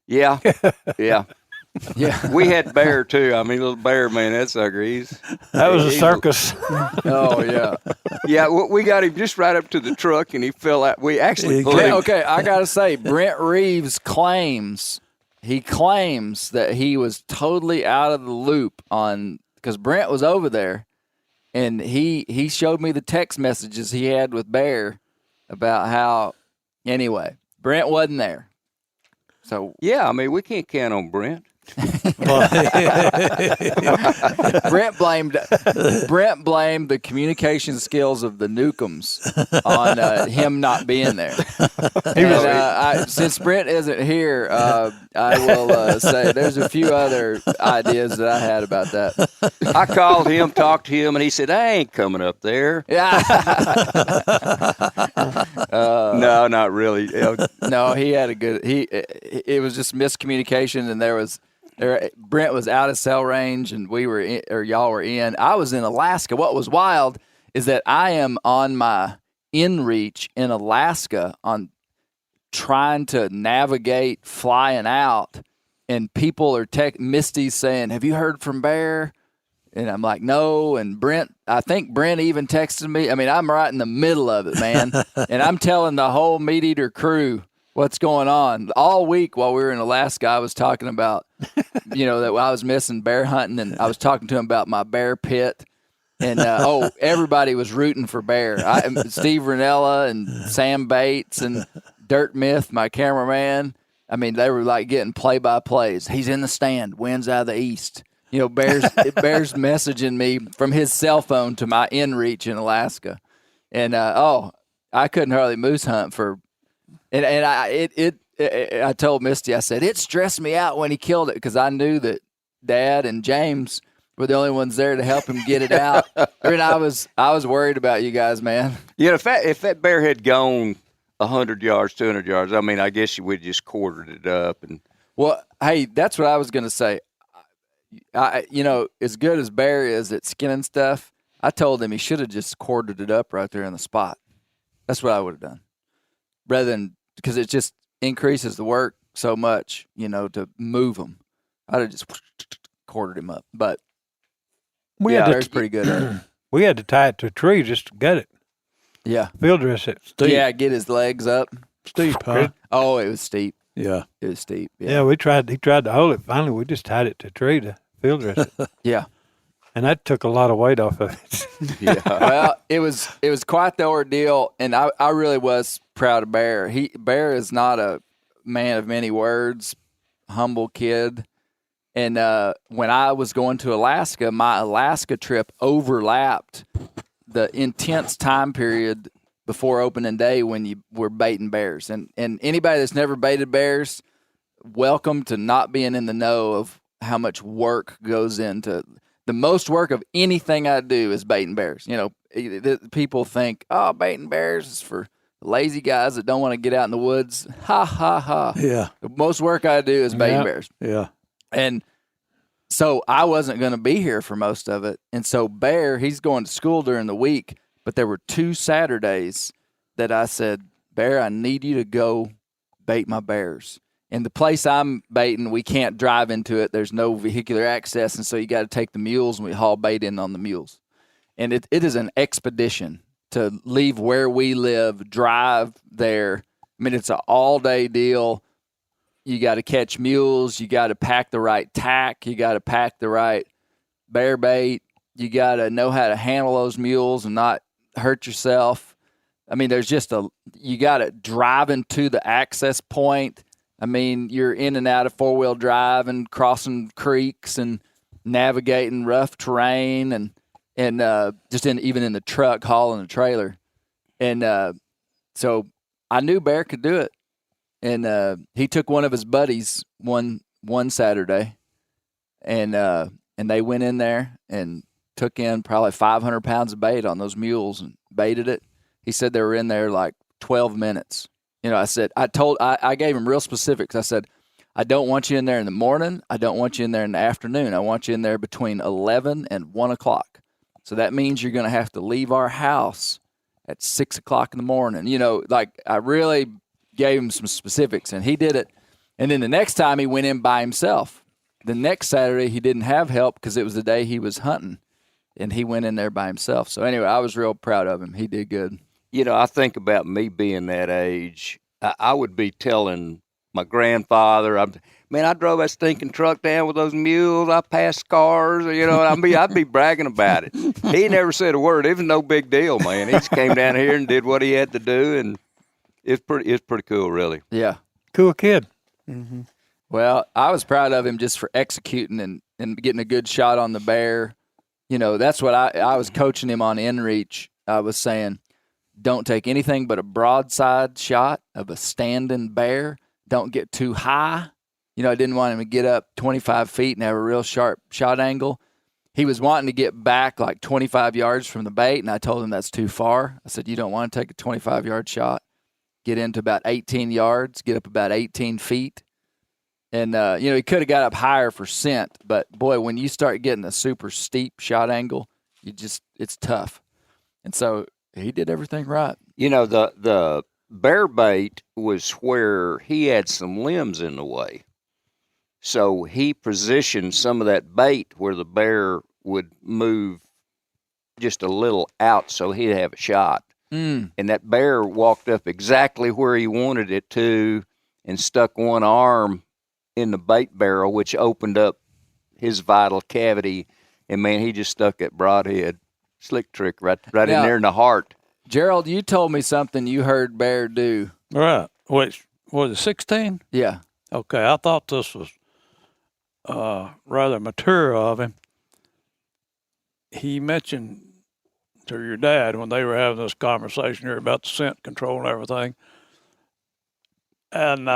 Yeah, yeah. Yeah. We had Bear too. I mean, little Bear, man, that sucker. That was a circus. Oh yeah. Yeah, we got him just right up to the truck, and he fell out. We actually pulled him. Okay, I gotta say, Brent Reeves claims that he was totally out of the loop on because Brent was over there, and he showed me the text messages he had with Bear about how. Anyway, Brent wasn't there, so Yeah, I mean, we can't count on Brent. Brent blamed the communication skills of the Newcombs on him not being there. And, since Brent isn't here, I will say there's a few other ideas that I had about that. I called him, talked to him, and he said, I ain't coming up there. Yeah. No, not really. No, he had a good. It was just miscommunication, and Brent was out of cell range, and y'all were in. I was in Alaska. What was wild is that I am on my inReach in Alaska on trying to navigate flying out, and people are Misty's saying, "Have you heard from Bear?" And I'm like, "No." And I think Brent even texted me. I mean, I'm right in the middle of it, man, and I'm telling the whole Meat Eater crew what's going on. All week while we were in Alaska, I was talking about, that I was missing bear hunting, and I was talking to him about my bear pit. And, everybody was rooting for Bear. Steve Ranella and Sam Bates and Dirt Myth, my cameraman. I mean, they were like getting play-by-plays. He's in the stand, winds out of the east. Bear's messaging me from his cell phone to my inReach in Alaska. And, I couldn't hardly moose hunt for – and I told Misty, I said, it stressed me out when he killed it because I knew that Dad and James were the only ones there to help him get it out. I mean, I was worried about you guys, man. Yeah, if that bear had gone 100 yards, 200 yards, I mean, I guess you would just quartered it up. Well, hey, that's what I was going to say. As good as Bear is at skinning stuff, I told him he should have just quartered it up right there in the spot. That's what I would have done. Rather than, because it just increases the work so much, to move them. I'd have just quartered him up. But Bear's pretty good at it. We had to tie it to a tree just to get it. Yeah. Field dress it. Steep. Yeah, get his legs up. Steep, huh? Oh, it was steep. Yeah. It was steep. Yeah, he tried to hold it. Finally, we just tied it to a tree to field dress it. Yeah. And that took a lot of weight off of it. Yeah. Well, it was quite the ordeal, and I really was proud of Bear. Bear is not a man of many words, humble kid. And when I was going to Alaska, my Alaska trip overlapped the intense time period before opening day when you were baiting bears. And anybody that's never baited bears, welcome to not being in the know of how much work goes into the most work of anything I do is baiting bears. People think, baiting bears is for lazy guys that don't want to get out in the woods. Ha, ha, ha. Yeah. The most work I do is baiting bears. Yeah. And so I wasn't going to be here for most of it. And so Bear, he's going to school during the week, but there were 2 Saturdays that I said, Bear, I need you to go bait my bears. And the place I'm baiting, we can't drive into it. There's no vehicular access, and so you got to take the mules, and we haul bait in on the mules. And it is an expedition to leave where we live, drive there. I mean, it's an all-day deal. You got to catch mules. You got to pack the right tack. You got to pack the right bear bait. You got to know how to handle those mules and not hurt yourself. I mean, you got to drive into the access point. I mean, you're in and out of 4-wheel drive and crossing creeks and navigating rough terrain and just even in the truck hauling a trailer. And so I knew Bear could do it. And he took one of his buddies one Saturday, and they went in there and took in probably 500 pounds of bait on those mules and baited it. He said they were in there like 12 minutes. I gave him real specifics. I said, I don't want you in there in the morning. I don't want you in there in the afternoon. I want you in there between 11 and 1 o'clock. So that means you're going to have to leave our house at 6 o'clock in the morning. I really gave him some specifics, and he did it. And then the next time he went in by himself. The next Saturday he didn't have help because it was the day he was hunting, and he went in there by himself. So anyway, I was real proud of him. He did good. You know, I think about me being that age. I would be telling my grandfather, I drove that stinking truck down with those mules. I passed scars, I'd be bragging about it. He never said a word. It was no big deal, man. He just came down here and did what he had to do, and it's pretty cool, really. Yeah. Cool kid. Mm-hmm. Well, I was proud of him just for executing and getting a good shot on the bear. That's what I was coaching him on in reach. I was saying, don't take anything but a broadside shot of a standing bear. Don't get too high. I didn't want him to get up 25 feet and have a real sharp shot angle. He was wanting to get back like 25 yards from the bait, and I told him that's too far. I said, you don't want to take a 25-yard shot. Get into about 18 yards, get up about 18 feet. And, he could have got up higher for scent, but, boy, when you start getting a super steep shot angle, it's tough. And so he did everything right. The bear bait was where he had some limbs in the way. So he positioned some of that bait where the bear would move just a little out so he'd have a shot. And that bear walked up exactly where he wanted it to and stuck one arm in the bait barrel, which opened up his vital cavity, and man, he just stuck that broadhead slick trick right in there in the heart. Gerald, you told me something you heard Bear do. Right. Which was it, 16? Yeah. Okay, I thought this was rather mature of him. He mentioned to your dad when they were having this conversation here about the scent control and everything. And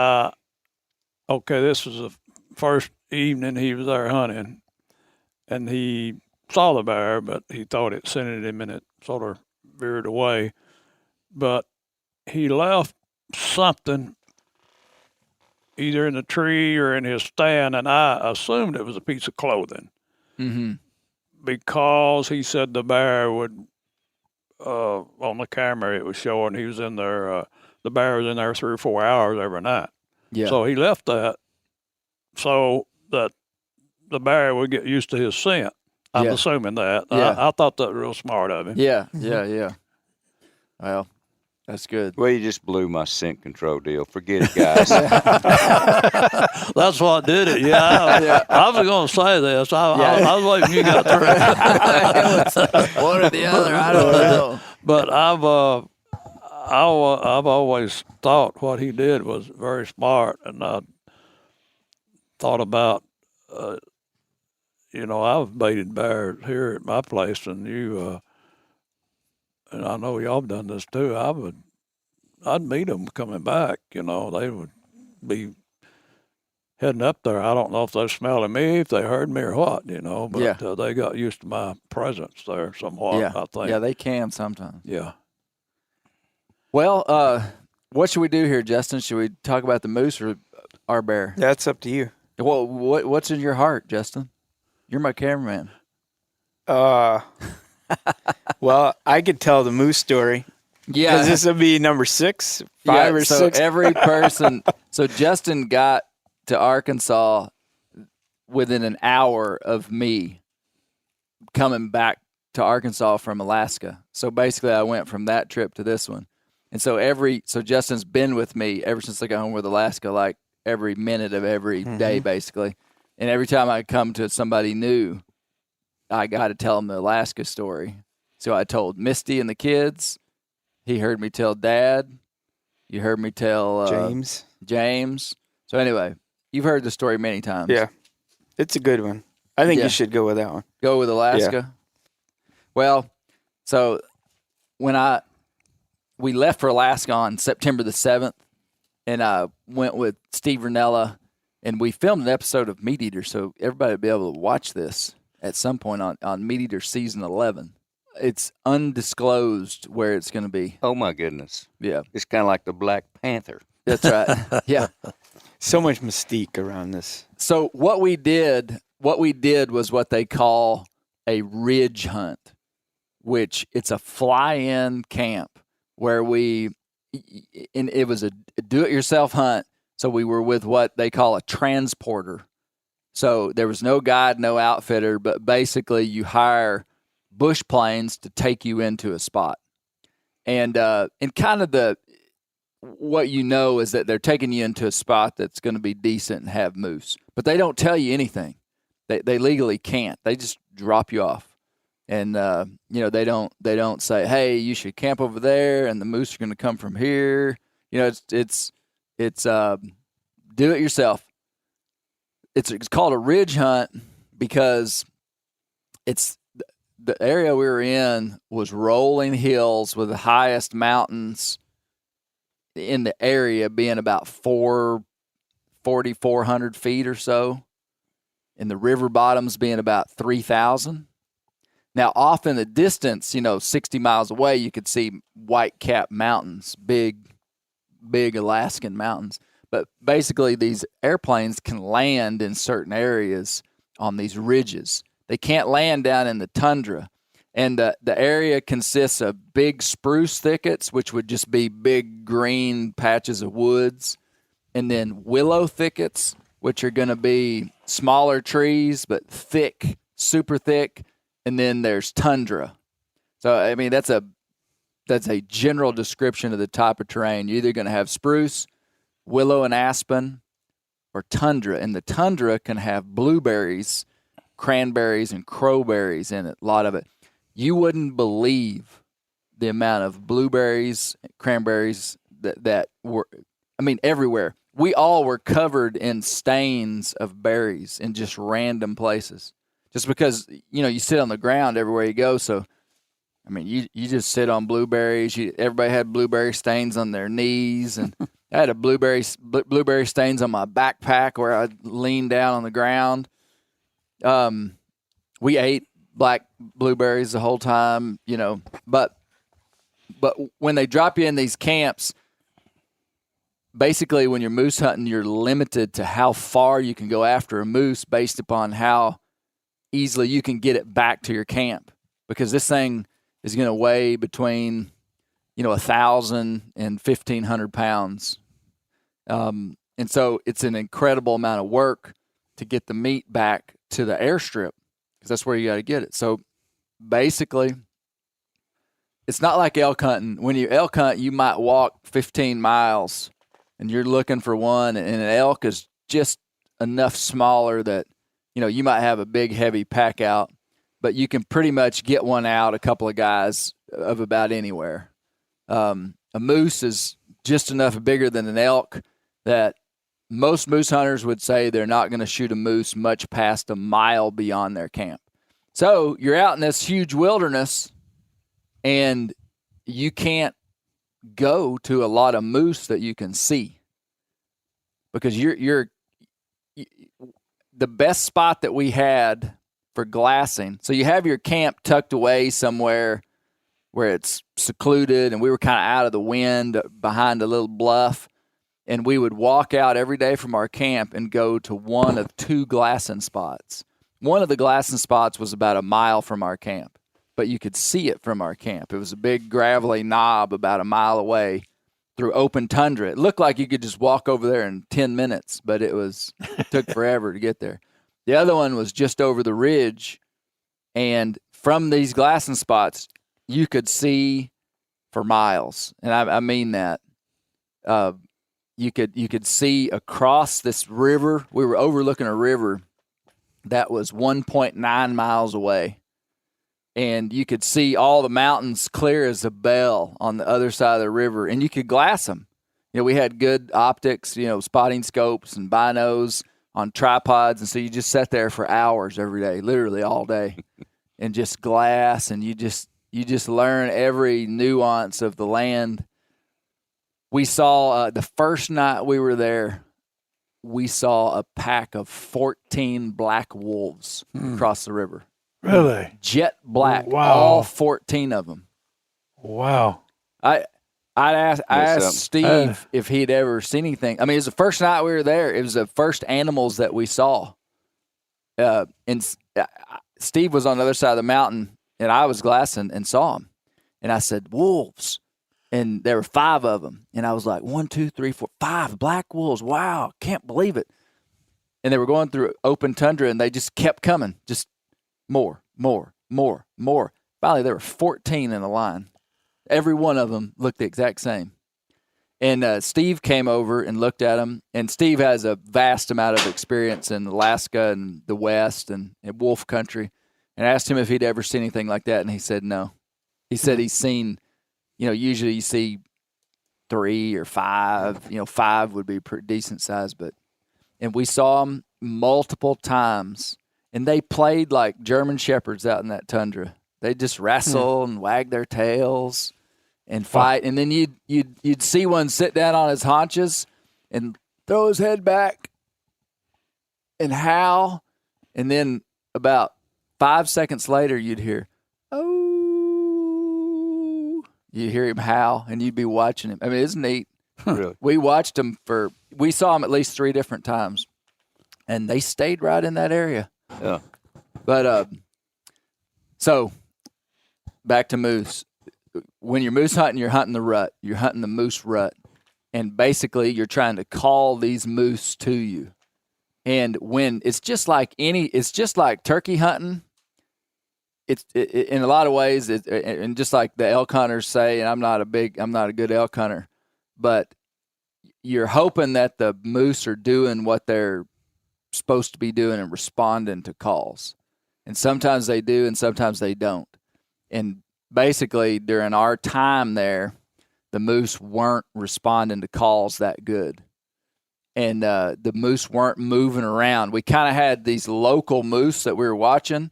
this was the first evening he was there hunting, and he saw the bear, but he thought it scented him, and it sort of veered away. But he left something either in the tree or in his stand, and I assumed it was a piece of clothing. Mm-hmm. Because he said the bear would, on the camera it was showing he was in there, the bear was in there 3 or 4 hours every night. Yeah. So he left that so that the bear would get used to his scent. I'm assuming that. Yeah. I thought that was real smart of him. Yeah, yeah. Well, that's good. Well, you just blew my scent control deal. Forget it, guys. That's what did it. Yeah. I was going to say this. I was waiting you got through. One or the other, I don't know. But I've always thought what he did was very smart, and I thought about, I've baited bears here at my place, and and I know y'all have done this too. I'd meet them coming back. They would be heading up there. I don't know if they smelling me, if they heard me or what, but they got used to my presence there somewhat, I think. Yeah, they can sometimes. Yeah. Well, what should we do here, Justin? Should we talk about the moose or our bear? That's up to you. Well, what's in your heart, Justin? You're my cameraman. Well, I could tell the moose story. Yeah. Because this will be number 6, 5 or 6. Every person. So Justin got to Arkansas within an hour of me coming back to Arkansas from Alaska. So basically I went from that trip to this one. And so Justin's been with me ever since I got home with Alaska, like every minute of every day, basically. And every time I come to somebody new, I got to tell them the Alaska story. So I told Misty and the kids. He heard me tell Dad. You heard me tell James. So anyway, you've heard the story many times. Yeah. It's a good one. I think you should go with that one. Go with Alaska? Yeah. Well, so when we left for Alaska on September the 7th, and I went with Steve Ranella, and we filmed an episode of Meat Eater, so everybody will be able to watch this at some point on Meat Eater Season 11. It's undisclosed where it's going to be. Oh, my goodness. Yeah. It's kind of like the Black Panther. That's right. Yeah. So much mystique around this. So what we did was what they call a ridge hunt, which it's a fly-in camp where and it was a do-it-yourself hunt, So we were with what they call a transporter. So there was no guide, no outfitter, but basically you hire bush planes to take you into a spot. And kind of what you know is that they're taking you into a spot that's going to be decent and have moose. But they don't tell you anything. They legally can't. They just drop you off. And they don't say, hey, you should camp over there and the moose are going to come from here. It's do it yourself. It's called a ridge hunt because it's the area we were in was rolling hills with the highest mountains in the area being about 400 feet or so, and the river bottoms being about 3,000. Now, off in the distance, 60 miles away, you could see white-capped mountains, big Alaskan mountains. But basically, these airplanes can land in certain areas on these ridges. They can't land down in the tundra. And the area consists of big spruce thickets, which would just be big green patches of woods, and then willow thickets, which are going to be smaller trees but thick, super thick, and then there's tundra. So, I mean, that's a general description of the type of terrain. You're either going to have spruce, willow and aspen, or tundra. And the tundra can have blueberries, cranberries, and crowberries in it, a lot of it. You wouldn't believe the amount of blueberries, cranberries that were, everywhere. We all were covered in stains of berries in just random places. Just because, you sit on the ground everywhere you go. So, you just sit on blueberries. Everybody had blueberry stains on their knees. And I had blueberry stains on my backpack where I leaned down on the ground. We ate black blueberries the whole time, but when they drop you in these camps, basically when you're moose hunting, you're limited to how far you can go after a moose based upon how easily you can get it back to your camp, because this thing is going to weigh between 1,000 and 1,500 pounds, and so it's an incredible amount of work to get the meat back to the airstrip, because that's where you got to get it. So basically, it's not like elk hunting. When you elk hunt, you might walk 15 miles and you're looking for one, and an elk is just enough smaller that you might have a big heavy pack out, but you can pretty much get one out, a couple of guys of about anywhere. A moose is just enough bigger than an elk that most moose hunters would say they're not going to shoot a moose much past a mile beyond their camp. So you're out in this huge wilderness, and you can't go to a lot of moose that you can see, because you're the best spot that we had for glassing. So you have your camp tucked away somewhere where it's secluded, and we were kind of out of the wind behind a little bluff. And we would walk out every day from our camp and go to one of two glassing spots. One of the glassing spots was about a mile from our camp, but you could see it from our camp. It was a big gravelly knob about a mile away through open tundra. It looked like you could just walk over there in 10 minutes, but it took forever to get there. The other one was just over the ridge, and from these glassing spots, you could see for miles. And I mean that. You could see across this river. We were overlooking a river that was 1.9 miles away, and you could see all the mountains clear as a bell on the other side of the river, and you could glass them. We had good optics, spotting scopes and binos on tripods, and so you just sat there for hours every day, literally all day, and just glass, and you just learn every nuance of the land. We saw, the first night we were there, we saw a pack of 14 black wolves across the river. Really? Jet black, Wow. all 14 of them. Wow. I asked Steve if he'd ever seen anything. It was the first night we were there. It was the first animals that we saw. And Steve was on the other side of the mountain, and I was glassing and saw him. And I said, wolves. and there were 5 of them. And I was like, 1, 2, 3, 4, 5 black wolves. Wow, can't believe it. And they were going through open tundra, and they just kept coming, just more. Finally, there were 14 in a line. Every one of them looked the exact same. And Steve came over and looked at them. And Steve has a vast amount of experience in Alaska and the West and wolf country. And I asked him if he'd ever seen anything like that, and he said no. He said he's seen, usually you see 3 or 5. 5 would be pretty decent size, and we saw them multiple times. And they played like German shepherds out in that tundra. They just wrestle and wag their tails and fight. And then you'd see one sit down on his haunches and throw his head back and howl. And then about 5 seconds later, you'd hear, oh. You'd hear him howl, and you'd be watching him. I mean, it's neat. Really? We watched him we saw him at least 3 different times. And they stayed right in that area. Yeah. But so back to moose. When you're moose hunting, you're hunting the rut. You're hunting the moose rut, and basically you're trying to call these moose to you. And when it's just like turkey hunting. It's in a lot of ways, and just like the elk hunters say, and I'm not a good elk hunter, but you're hoping that the moose are doing what they're supposed to be doing and responding to calls. And sometimes they do and sometimes they don't. And basically during our time there, the moose weren't responding to calls that good. And the moose weren't moving around. We kind of had these local moose that we were watching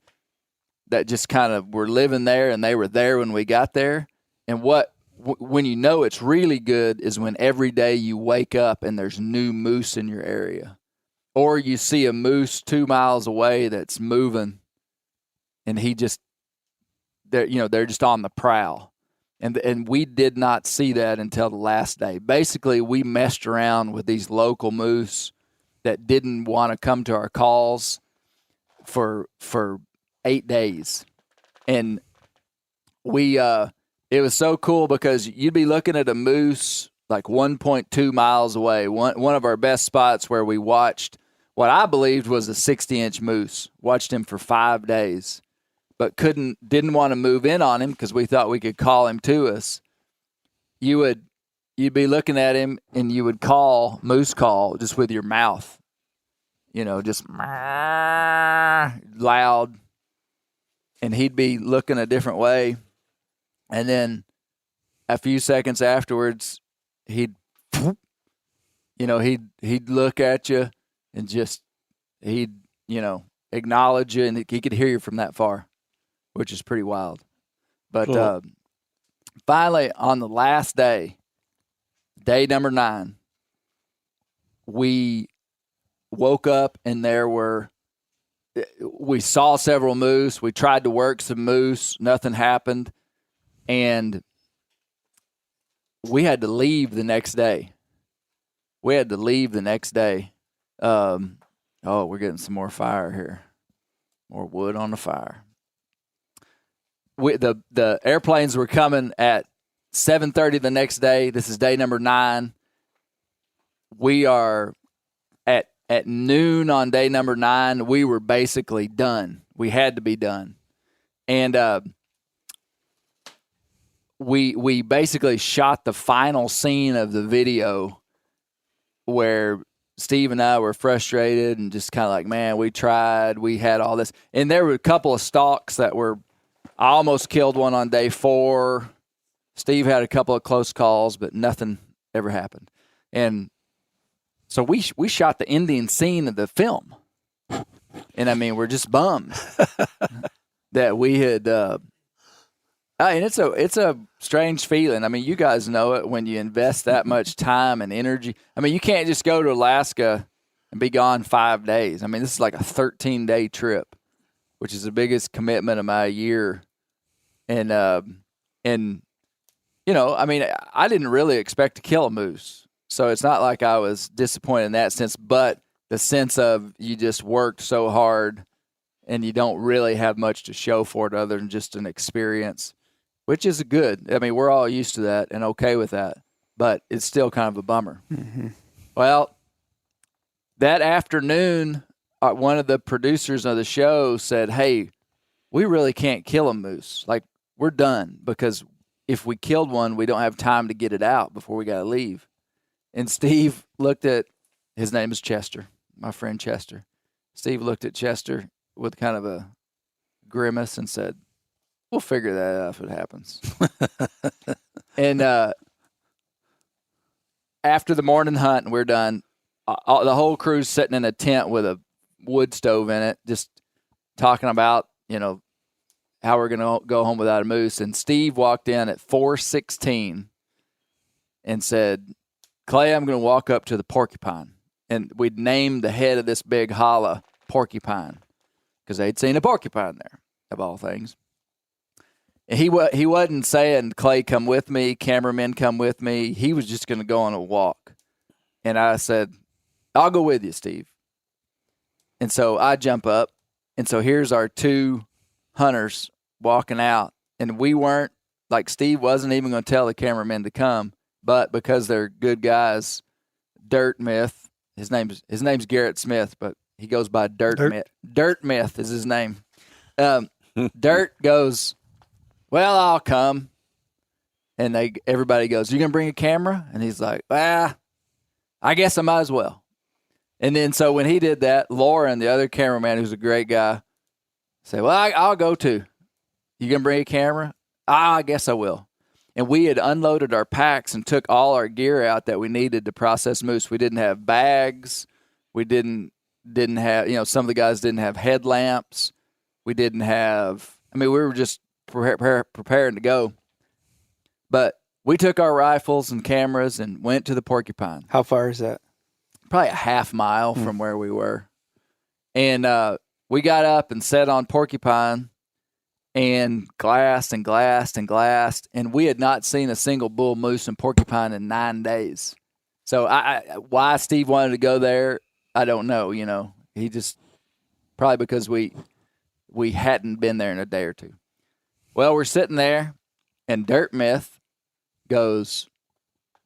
that just kind of were living there, and they were there when we got there. And when you know it's really good is when every day you wake up and there's new moose in your area. Or you see a moose 2 miles away that's moving, and they're just on the prowl. And we did not see that until the last day. Basically, we messed around with these local moose that didn't want to come to our calls for 8 days. And it was so cool because you'd be looking at a moose like 1.2 miles away. One of our best spots where we watched what I believed was a 60-inch moose. Watched him for 5 days, but didn't want to move in on him because we thought we could call him to us. You'd be looking at him and you would moose call just with your mouth, just loud, and he'd be looking a different way. And then a few seconds afterwards, he'd look at you and he'd acknowledge you, and he could hear you from that far, which is pretty wild. But Cool. Finally, on the last day number 9, we woke up and we saw several moose. We tried to work some moose. Nothing happened. And we had to leave the next day. We're getting some more fire here. More wood on the fire. The airplanes were coming at 7:30 the next day. This is day number 9. We are at noon on day number 9. We were basically done. We had to be done. And we basically shot the final scene of the video where Steve and I were frustrated and just kind of like, man, we tried. We had all this. And there were a couple of stalks I almost killed one on day 4. Steve had a couple of close calls, but nothing ever happened. And so we shot the ending scene of the film. And I mean, we're just bummed that we had, and it's a strange feeling. I mean, you guys know it when you invest that much time and energy. I mean, you can't just go to Alaska and be gone 5 days. I mean, this is like a 13-day trip, which is the biggest commitment of my year. And I mean, I didn't really expect to kill a moose. So it's not like I was disappointed in that sense, but the sense of you just worked so hard and you don't really have much to show for it other than just an experience. which is good. I mean, we're all used to that and okay with that, but it's still kind of a bummer. Mm-hmm. Well, that afternoon, one of the producers of the show said, hey, we really can't kill a moose. Like, we're done, because if we killed one, we don't have time to get it out before we got to leave. And Steve looked at, his name is Chester, my friend Chester. Steve looked at Chester with kind of a grimace and said, we'll figure that out if it happens. And after the morning hunt and we're done, the whole crew's sitting in a tent with a wood stove in it, just talking about, how we're going to go home without a moose. And Steve walked in at 4:16 and said, Clay, I'm going to walk up to the porcupine. And we'd named the head of this big hollow Porcupine because they'd seen a porcupine there, of all things. And he wasn't saying, Clay, come with me, cameramen, come with me. He was just going to go on a walk. And I said, I'll go with you, Steve. And so I jump up. And so here's our two hunters walking out. And we weren't, like, Steve wasn't even going to tell the cameramen to come. But because they're good guys, Dirt Myth, his name's Garrett Smith, but he goes by Dirt Myth. Dirt Myth is his name. Dirt goes, well, I'll come. And everybody goes, you going to bring a camera? And he's like, I guess I might as well. And then so when he did that, Lauren, the other cameraman, who's a great guy, said, well, I'll go too. You going to bring a camera? I guess I will. And we had unloaded our packs and took all our gear out that we needed to process moose. We didn't have bags. We didn't have, some of the guys didn't have headlamps. We didn't have, we were just preparing to go. But we took our rifles and cameras and went to the porcupine. How far is that? Probably a half mile from where we were. And we got up and sat on porcupine and glassed and glassed and glassed. And we had not seen a single bull moose and porcupine in 9 days. So why Steve wanted to go there, I don't know. He just, probably because we hadn't been there in a day or two. Well, we're sitting there and Dirt Myth goes,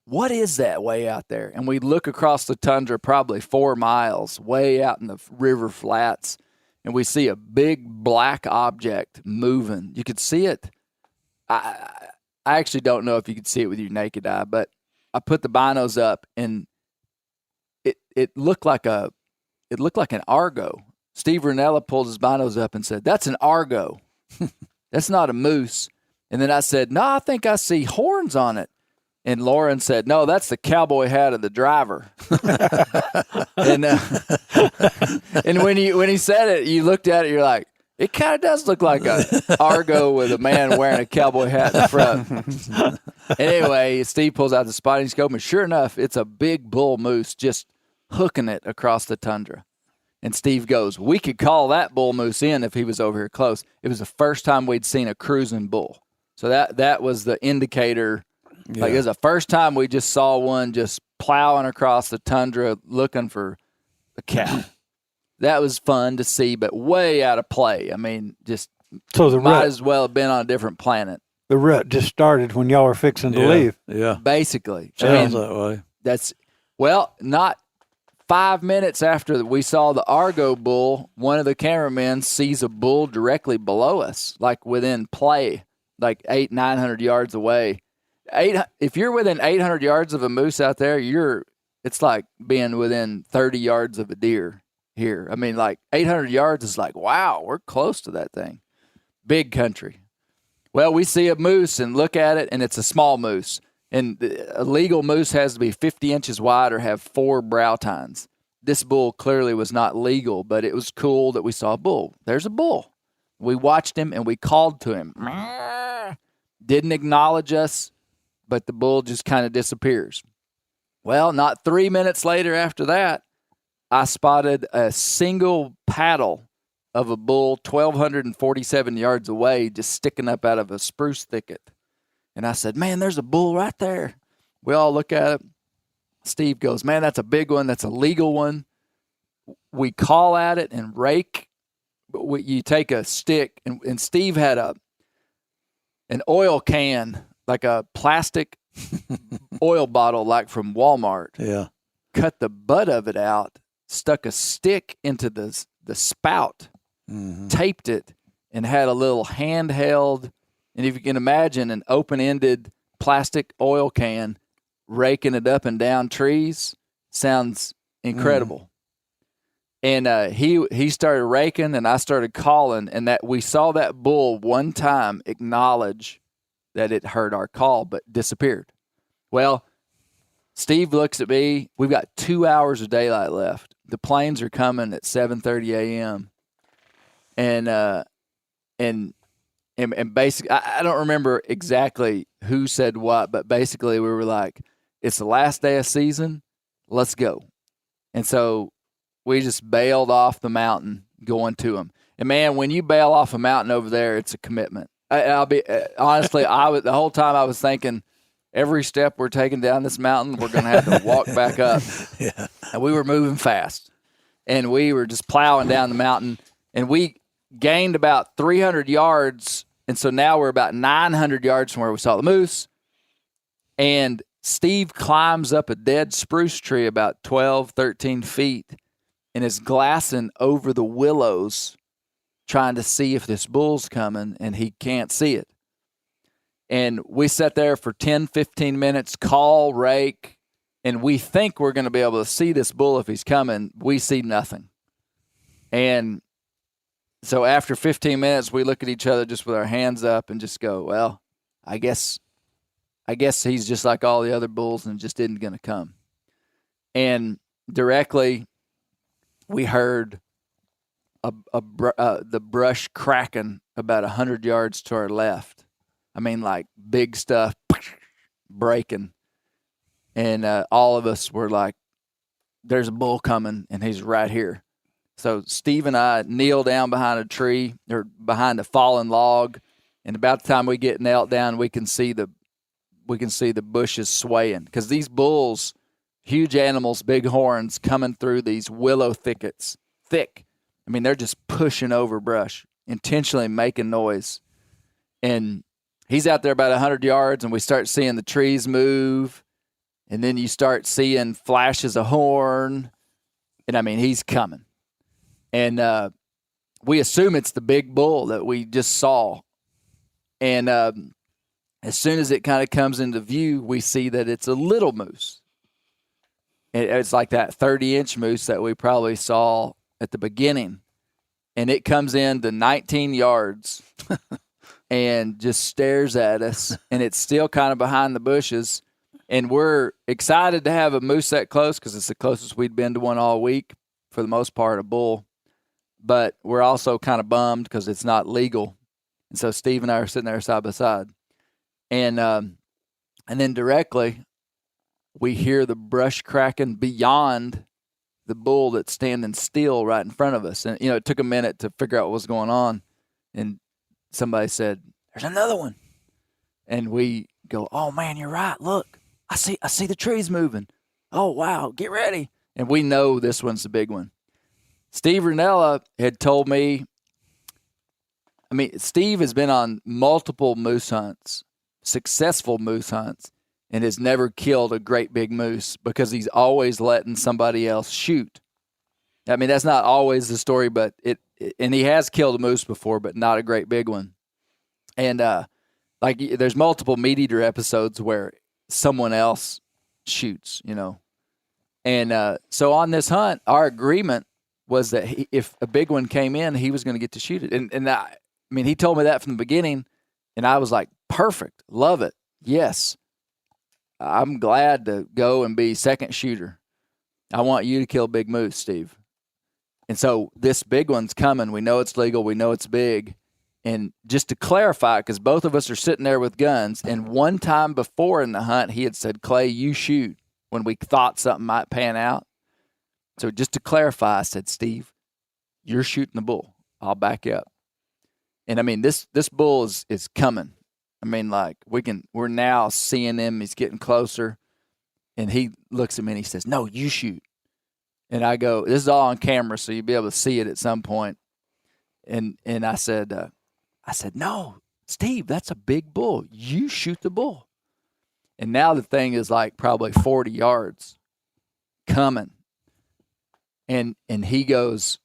what is that way out there? And we look across the tundra probably 4 miles way out in the river flats, and we see a big black object moving. You could see it. I actually don't know if you could see it with your naked eye, but I put the binos up, and it looked like an Argo. Steve Ranella pulled his binos up and said, that's an Argo. That's not a moose. And then I said, no, I think I see horns on it. And Lauren said, no, that's the cowboy hat of the driver. And when he said it, you looked at it, you're like, it kind of does look like a Argo with a man wearing a cowboy hat in the front. Anyway, Steve pulls out the spotting scope, and sure enough, it's a big bull moose just hooking it across the tundra. And Steve goes, we could call that bull moose in if he was over here close. It was the first time we'd seen a cruising bull. So that was the indicator. Yeah. Like, it was the first time we just saw one just plowing across the tundra looking for a cow. That was fun to see, but way out of play. Just so the might as well have been on a different planet. The rut just started when y'all were fixing to leave. Yeah. Basically. Sounds that way. Not 5 minutes after we saw the Argo bull, one of the cameramen sees a bull directly below us, like within play, like 800-900 yards away. If you're within 800 yards of a moose out there, it's like being within 30 yards of a deer here. 800 yards is like, wow, we're close to that thing. Big country. Well, we see a moose and look at it, and it's a small moose. And a legal moose has to be 50 inches wide or have 4 brow tines. This bull clearly was not legal, but it was cool that we saw a bull. There's a bull. We watched him, and we called to him. Didn't acknowledge us. But the bull just kind of disappears. Well, not 3 minutes later after that, I spotted a single paddle of a bull 1,247 yards away just sticking up out of a spruce thicket. And I said, man, there's a bull right there. We all look at it. Steve goes, man, that's a big one. That's a legal one. We call at it and rake. You take a stick, and Steve had an oil can, like a plastic oil bottle, like from Walmart. Yeah. Cut the butt of it out, stuck a stick into the spout, taped it, and had a little handheld. And if you can imagine an open-ended plastic oil can raking it up and down trees, sounds incredible. And he started raking, and I started calling, and that we saw that bull one time acknowledge that it heard our call, but disappeared. Well, Steve looks at me. We've got 2 hours of daylight left. The planes are coming at 7:30 a.m. And basically, I don't remember exactly who said what, but basically we were like, it's the last day of season. Let's go. And so we just bailed off the mountain going to him. And, man, when you bail off a mountain over there, it's a commitment. I'll be honestly, the whole time I was thinking, every step we're taking down this mountain, we're going to have to walk back up. Yeah. And we were moving fast. And we were just plowing down the mountain. And we gained about 300 yards. And so now we're about 900 yards from where we saw the moose. And Steve climbs up a dead spruce tree about 12, 13 feet and is glassing over the willows trying to see if this bull's coming, and he can't see it. And we sat there for 10, 15 minutes, call, rake, and we think we're going to be able to see this bull if he's coming. We see nothing. And so after 15 minutes, we look at each other just with our hands up and just go, well, I guess he's just like all the other bulls and just isn't going to come. And directly, we heard the brush cracking about 100 yards to our left. I mean, like big stuff breaking. And all of us were like, there's a bull coming, and he's right here. So Steve and I kneel down behind a tree or behind a fallen log, and about the time we get knelt down, we can see the bushes swaying, because these bulls, huge animals, big horns, coming through these willow thickets, thick. I mean, they're just pushing over brush, intentionally making noise. And he's out there about 100 yards, and we start seeing the trees move, and then you start seeing flashes of horn, and I mean, he's coming. And we assume it's the big bull that we just saw. And as soon as it kind of comes into view, we see that it's a little moose. It's like that 30-inch moose that we probably saw at the beginning. And it comes in to 19 yards and just stares at us. And it's still kind of behind the bushes. And we're excited to have a moose that close because it's the closest we'd been to one all week, for the most part, a bull. But we're also kind of bummed because it's not legal. And so Steve and I are sitting there side by side. And then directly, we hear the brush cracking beyond the bull that's standing still right in front of us. And, you know, it took a minute to figure out what was going on. And somebody said, there's another one. And we go, oh, man, you're right. Look, I see the trees moving. Oh, wow, get ready. And we know this one's the big one. Steve Ranella had told me, I mean, Steve has been on multiple moose hunts, successful moose hunts, and has never killed a great big moose because he's always letting somebody else shoot. I mean, that's not always the story, but and he has killed a moose before, but not a great big one. And like, there's multiple Meat Eater episodes where someone else shoots, you know. And so on this hunt, our agreement was that if a big one came in, he was going to get to shoot it. And I mean, he told me that from the beginning, and I was like, perfect, love it, yes. I'm glad to go and be second shooter. I want you to kill big moose, Steve. And so this big one's coming. We know it's legal. We know it's big. And just to clarify, because both of us are sitting there with guns, and one time before in the hunt, he had said, Clay, you shoot, when we thought something might pan out. So just to clarify, I said, Steve, you're shooting the bull. I'll back you up. And I mean, this bull is coming. I mean, like, we're now seeing him. He's getting closer. And he looks at me and he says, no, you shoot. And I go, this is all on camera, so you'll be able to see it at some point. And I said, no, Steve, that's a big bull. You shoot the bull. And now the thing is like probably 40 yards coming. And he goes,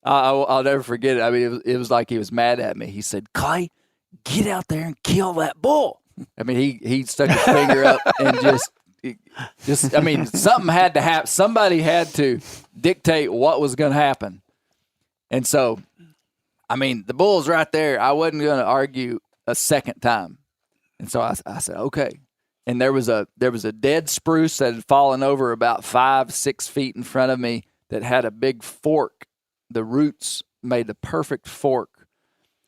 I'll never forget it. I mean, it was like he was mad at me. He said, Clay, get out there and kill that bull. I mean, he stuck his finger up and just, I mean, something had to happen. Somebody had to dictate what was going to happen. And so, I mean, the bull's right there. I wasn't going to argue a second time. And so I said, okay. And there was a dead spruce that had fallen over about 5-6 feet in front of me that had a big fork. The roots made the perfect fork.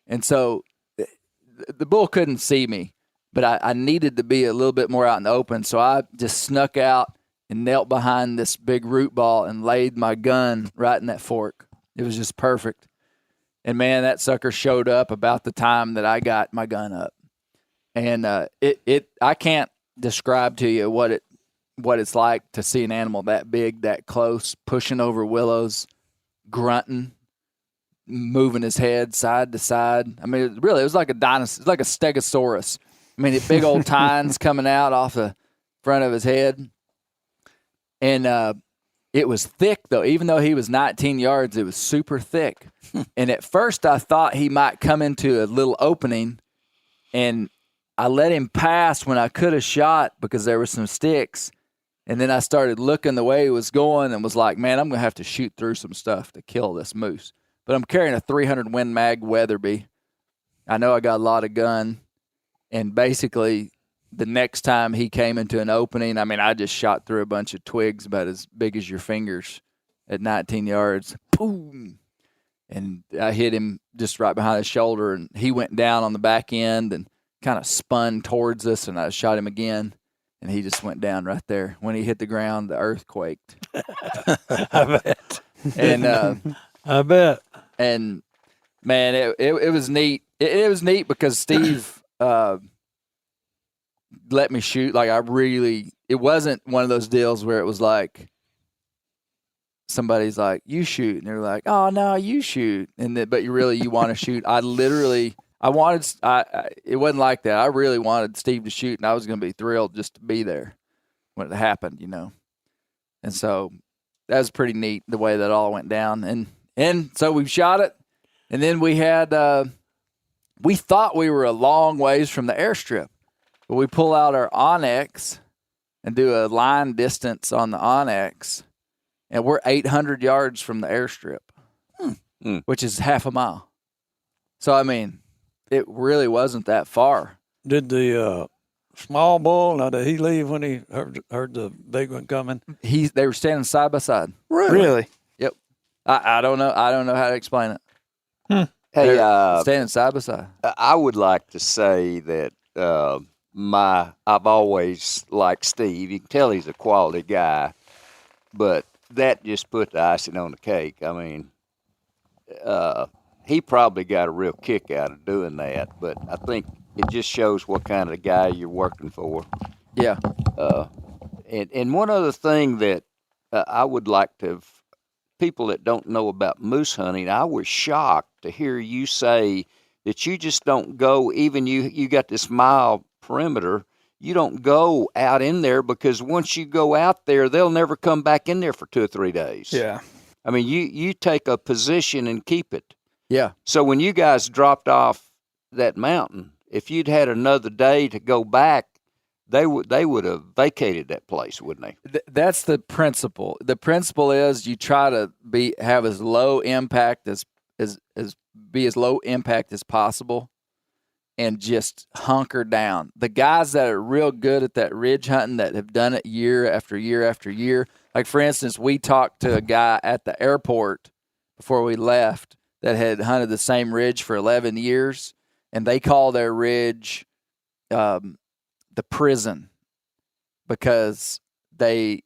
And so the bull couldn't see me, but I needed to be a little bit more out in the open. So I just snuck out and knelt behind this big root ball and laid my gun right in that fork. It was just perfect. And man, that sucker showed up about the time that I got my gun up. And I can't describe to you what it's like to see an animal that big, that close, pushing over willows, grunting, moving his head side to side. I mean, it was like a dinosaur. It's like a stegosaurus. I mean, the big old tines coming out off the front of his head. And it was thick, though. Even though he was 19 yards, it was super thick. And at first I thought he might come into a little opening, and I let him pass when I could have shot because there were some sticks. And then I started looking the way he was going and was like, man, I'm going to have to shoot through some stuff to kill this moose. But I'm carrying a 300 Win Mag Weatherby. I know I got a lot of gun. And basically, the next time he came into an opening, I mean, I just shot through a bunch of twigs about as big as your fingers at 19 yards. Boom! And I hit him just right behind his shoulder, and he went down on the back end and kind of spun towards us, and I shot him again. And he just went down right there. When he hit the ground, the earth quaked. I bet. And I bet. And man, it was neat. It was neat because Steve let me shoot. Like it wasn't one of those deals where it was like somebody's like, you shoot, and they're like, oh no, you shoot, but you want to shoot. It wasn't like that. I really wanted Steve to shoot, and I was going to be thrilled just to be there when it happened, And so that was pretty neat the way that all went down. And so we shot it, and then we had we thought we were a long ways from the airstrip, but we pull out our Onyx and do a line distance on the Onyx, and we're 800 yards from the airstrip, which is half a mile. So, I mean, it really wasn't that far. Did the small bull, now did he leave when he heard the big one coming? They were standing side by side. Really? Yep. I don't know. I don't know how to explain it. Hey, standing side by side. I would like to say that I've always liked Steve. You can tell he's a quality guy, but that just put the icing on the cake. I mean, he probably got a real kick out of doing that, but I think it just shows what kind of guy you're working for. Yeah. And one other thing that I would like to, people that don't know about moose hunting, I was shocked to hear you say that you just don't go, even you got this mile perimeter, you don't go out in there because once you go out there, they'll never come back in there for 2 or 3 days. Yeah. I mean, you take a position and keep it. Yeah. So when you guys dropped off that mountain, if you'd had another day to go back, they would have vacated that place, wouldn't they? That's the principle. The principle is you try to have as low impact as low impact as possible, and just hunker down. The guys that are real good at that ridge hunting, that have done it year after year after year. Like for instance, we talked to a guy at the airport before we left that had hunted the same ridge for 11 years, and they call their ridge the prison because they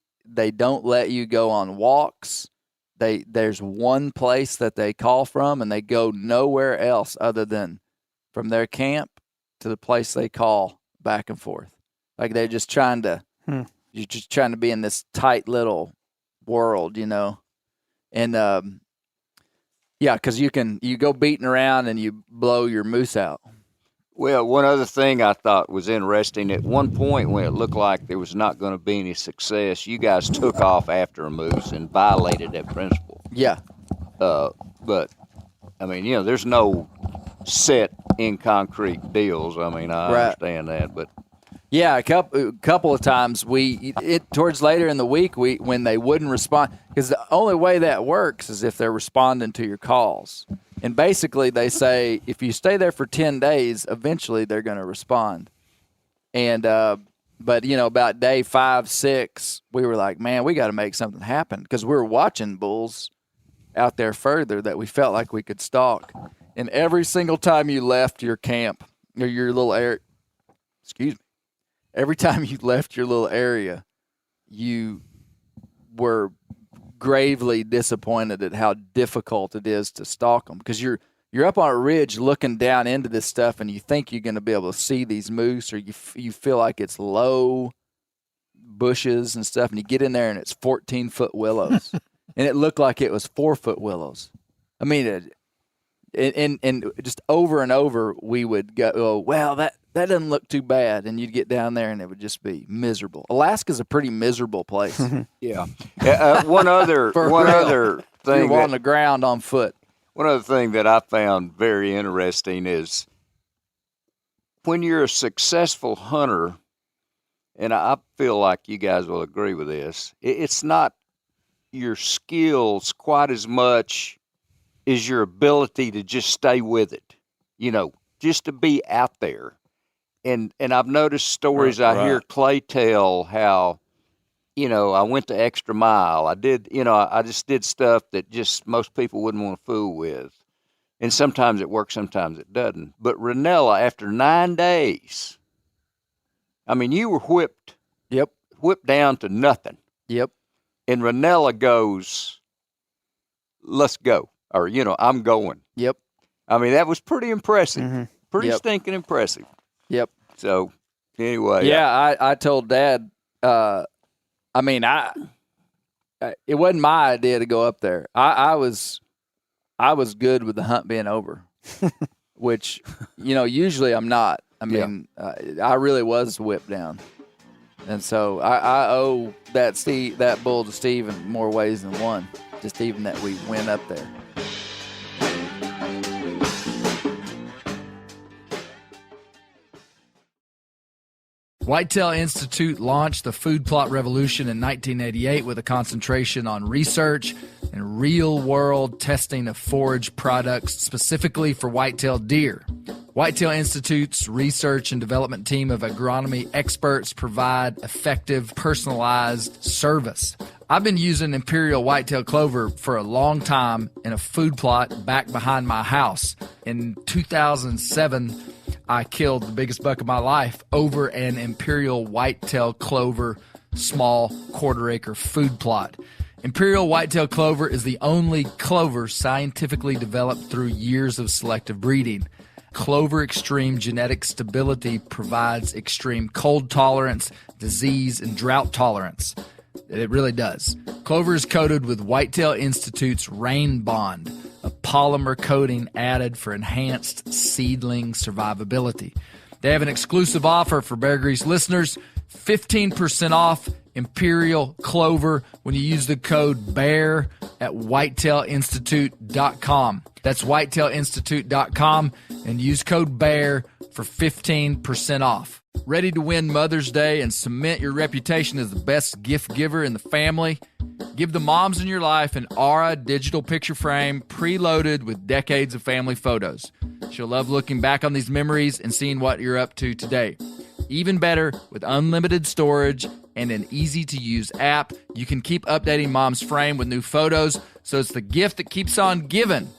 don't let you go on walks. There's one place that they call from, and they go nowhere else other than from their camp to the place they call back and forth. Like they're just trying to, you're just trying to be in this tight little world, And yeah, because you go beating around and you blow your moose out. Well, one other thing I thought was interesting, at one point when it looked like there was not going to be any success, you guys took off after a moose and violated that principle. Yeah. But, I mean, there's no set in concrete deals. I mean, I understand that, but. Yeah, a couple of times towards later in the week when they wouldn't respond, because the only way that works is if they're responding to your calls. And basically they say if you stay there for 10 days, eventually they're going to respond. And but about day 5, 6, we were like, man, we got to make something happen, because we were watching bulls out there further that we felt like we could stalk. And every single time you left your camp or your little area, every time you left your little area, you were gravely disappointed at how difficult it is to stalk them, because you're up on a ridge looking down into this stuff, and you think you're going to be able to see these moose, or you feel like it's low bushes and stuff, and you get in there and it's 14-foot willows, and it looked like it was 4-foot willows. I mean, and just over and over we would go, oh, well, that doesn't look too bad, and you'd get down there and it would just be miserable. Alaska's a pretty miserable place. Yeah. One other thing, you're on the ground on foot. One other thing that I found very interesting is when you're a successful hunter, and I feel like you guys will agree with this, it's not your skills quite as much as your ability to just stay with it, just to be out there. And I've noticed stories I hear Clay tell how, I went the extra mile. I did, I just did stuff that just most people wouldn't want to fool with. And sometimes it works, sometimes it doesn't. But Ranella, after 9 days, I mean, you were whipped. Yep. Whipped down to nothing. Yep. And Ranella goes, let's go. Or, I'm going. Yep. I mean, that was pretty impressive. Mm-hmm. Pretty stinking impressive. Yep. So, anyway. Yeah, I told Dad, it wasn't my idea to go up there. I was good with the hunt being over, which, usually I'm not. I mean, I really was whipped down. And so I owe that bull to Steve in more ways than one, just even that we went up there. Whitetail Institute launched the food plot revolution in 1988 with a concentration on research and real-world testing of forage products specifically for whitetail deer. Whitetail Institute's research and development team of agronomy experts provide effective, personalized service. I've been using Imperial whitetail clover for a long time in a food plot back behind my house. In 2007, I killed the biggest buck of my life over an Imperial whitetail clover small quarter-acre food plot. Imperial whitetail clover is the only clover scientifically developed through years of selective breeding. Clover Extreme genetic stability provides extreme cold tolerance, disease, and drought tolerance. It really does. Clover is coated with Whitetail Institute's Rain Bond, a polymer coating added for enhanced seedling survivability. They have an exclusive offer for Bear Grease listeners, 15% off Imperial Clover when you use the code BEAR at whitetailinstitute.com. That's whitetailinstitute.com and use code BEAR for 15% off. Ready to win Mother's Day and cement your reputation as the best gift giver in the family? Give the moms in your life an Aura digital picture frame preloaded with decades of family photos. She'll love looking back on these memories and seeing what you're up to today. Even better, with unlimited storage and an easy-to-use app, you can keep updating mom's frame with new photos, so it's the gift that keeps on giving.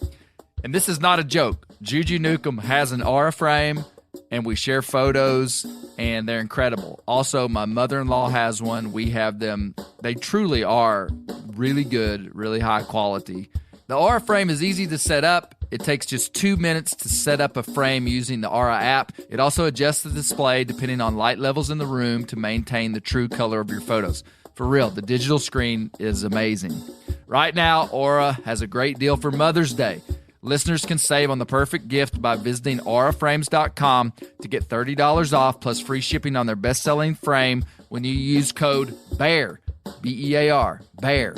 And this is not a joke. Juju Newcomb has an Aura frame, and we share photos, and they're incredible. Also, my mother-in-law has one. We have them. They truly are really good, really high quality. The Aura frame is easy to set up. It takes just 2 minutes to set up a frame using the Aura app. It also adjusts the display depending on light levels in the room to maintain the true color of your photos. For real, the digital screen is amazing. Right now, Aura has a great deal for Mother's Day. Listeners can save on the perfect gift by visiting auraframes.com to get $30 off plus free shipping on their best-selling frame when you use code BEAR, B-E-A-R, BEAR.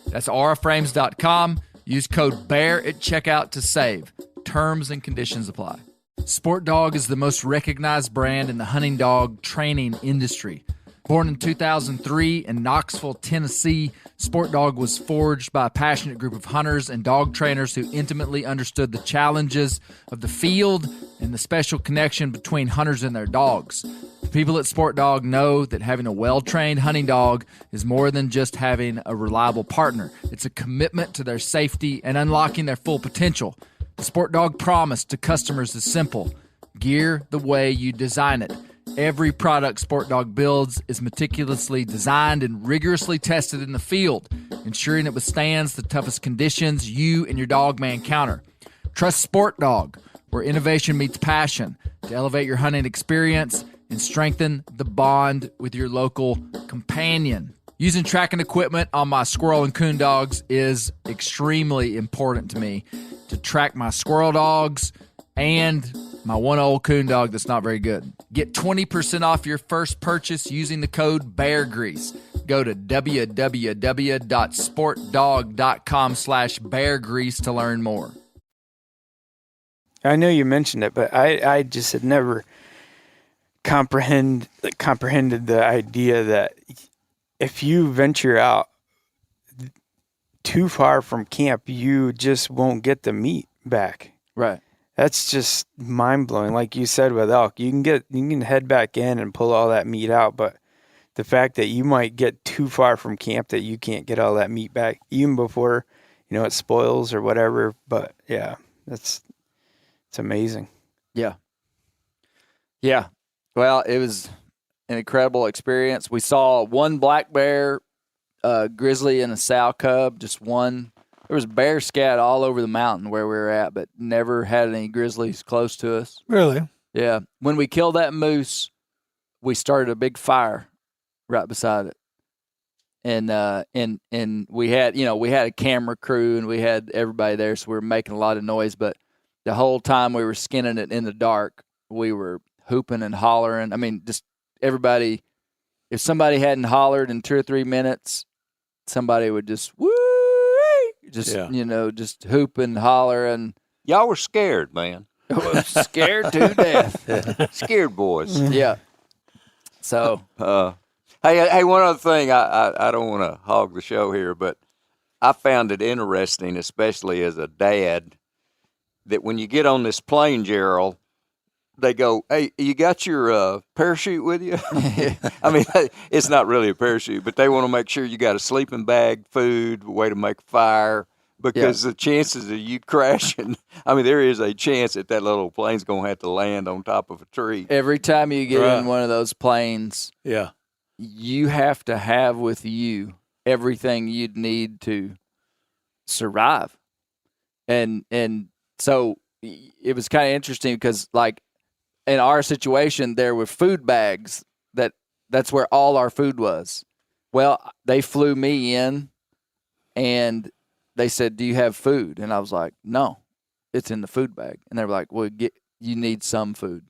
That's auraframes.com. Use code BEAR at checkout to save. Terms and conditions apply. Sport Dog is the most recognized brand in the hunting dog training industry. Born in 2003 in Knoxville, Tennessee, Sport Dog was forged by a passionate group of hunters and dog trainers who intimately understood the challenges of the field and the special connection between hunters and their dogs. The people at Sport Dog know that having a well-trained hunting dog is more than just having a reliable partner. It's a commitment to their safety and unlocking their full potential. The Sport Dog promise to customers is simple: gear the way you design it. Every product Sport Dog builds is meticulously designed and rigorously tested in the field, ensuring it withstands the toughest conditions you and your dog may encounter. Trust Sport Dog, where innovation meets passion, to elevate your hunting experience and strengthen the bond with your local companion. Using tracking equipment on my squirrel and coon dogs is extremely important to me to track my squirrel dogs and my one old coon dog that's not very good. Get 20% off your first purchase using the code BEARGREASE. Go to www.sportdog.com/beargrease to learn more. I know you mentioned it, but I just had never comprehended the idea that if you venture out too far from camp, you just won't get the meat back. Right. That's just mind blowing. Like you said with elk, you can head back in and pull all that meat out, but the fact that you might get too far from camp that you can't get all that meat back, even before it spoils or whatever. But yeah, it's amazing. Yeah. Well, it was an incredible experience. We saw one black bear, grizzly, and a sow cub. Just one. There was bear scat all over the mountain where we were at, but never had any grizzlies close to us. Really? Yeah. When we killed that moose, we started a big fire right beside it. And we had, we had a camera crew and we had everybody there, so we were making a lot of noise, but the whole time we were skinning it in the dark, we were hooping and hollering. I mean, just everybody, if somebody hadn't hollered in 2 or 3 minutes, somebody would just, woo! Just hooping, hollering. Y'all were scared, man. Scared to death. Scared boys. Yeah. So, hey, one other thing. I don't want to hog the show here, but I found it interesting, especially as a dad, that when you get on this plane, Gerald, they go, "Hey, you got your parachute with you?" I mean, it's not really a parachute, but they want to make sure you got a sleeping bag, food, a way to make a fire, because the chances of you crashing, I mean, there is a chance that little plane's going to have to land on top of a tree. Every time you get in one of those planes, you have to have with you everything you'd need to survive. And so it was kind of interesting because, like, in our situation, there were food bags that's where all our food was. Well, they flew me in and they said, "Do you have food?" And I was like, "No, it's in the food bag." And they were like, "Well, you need some food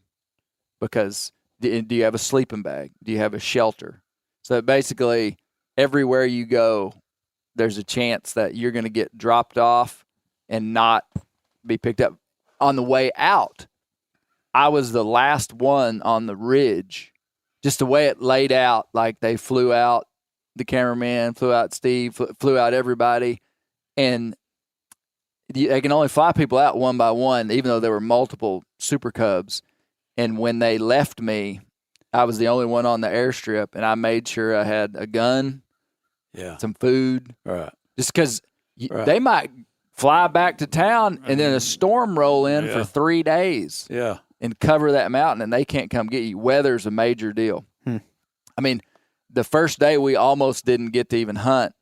because do you have a sleeping bag? Do you have a shelter?" So basically, everywhere you go, there's a chance that you're going to get dropped off and not be picked up. On the way out, I was the last one on the ridge. Just the way it laid out, like they flew out the cameraman, flew out Steve, flew out everybody, and they can only fly people out one by one, even though there were multiple Super Cubs. And when they left me, I was the only one on the airstrip, and I made sure I had a gun, some food, just because they might fly back to town and then a storm roll in for 3 days. Yeah. And cover that mountain, and they can't come get you. Weather's a major deal. I mean, the first day we almost didn't get to even hunt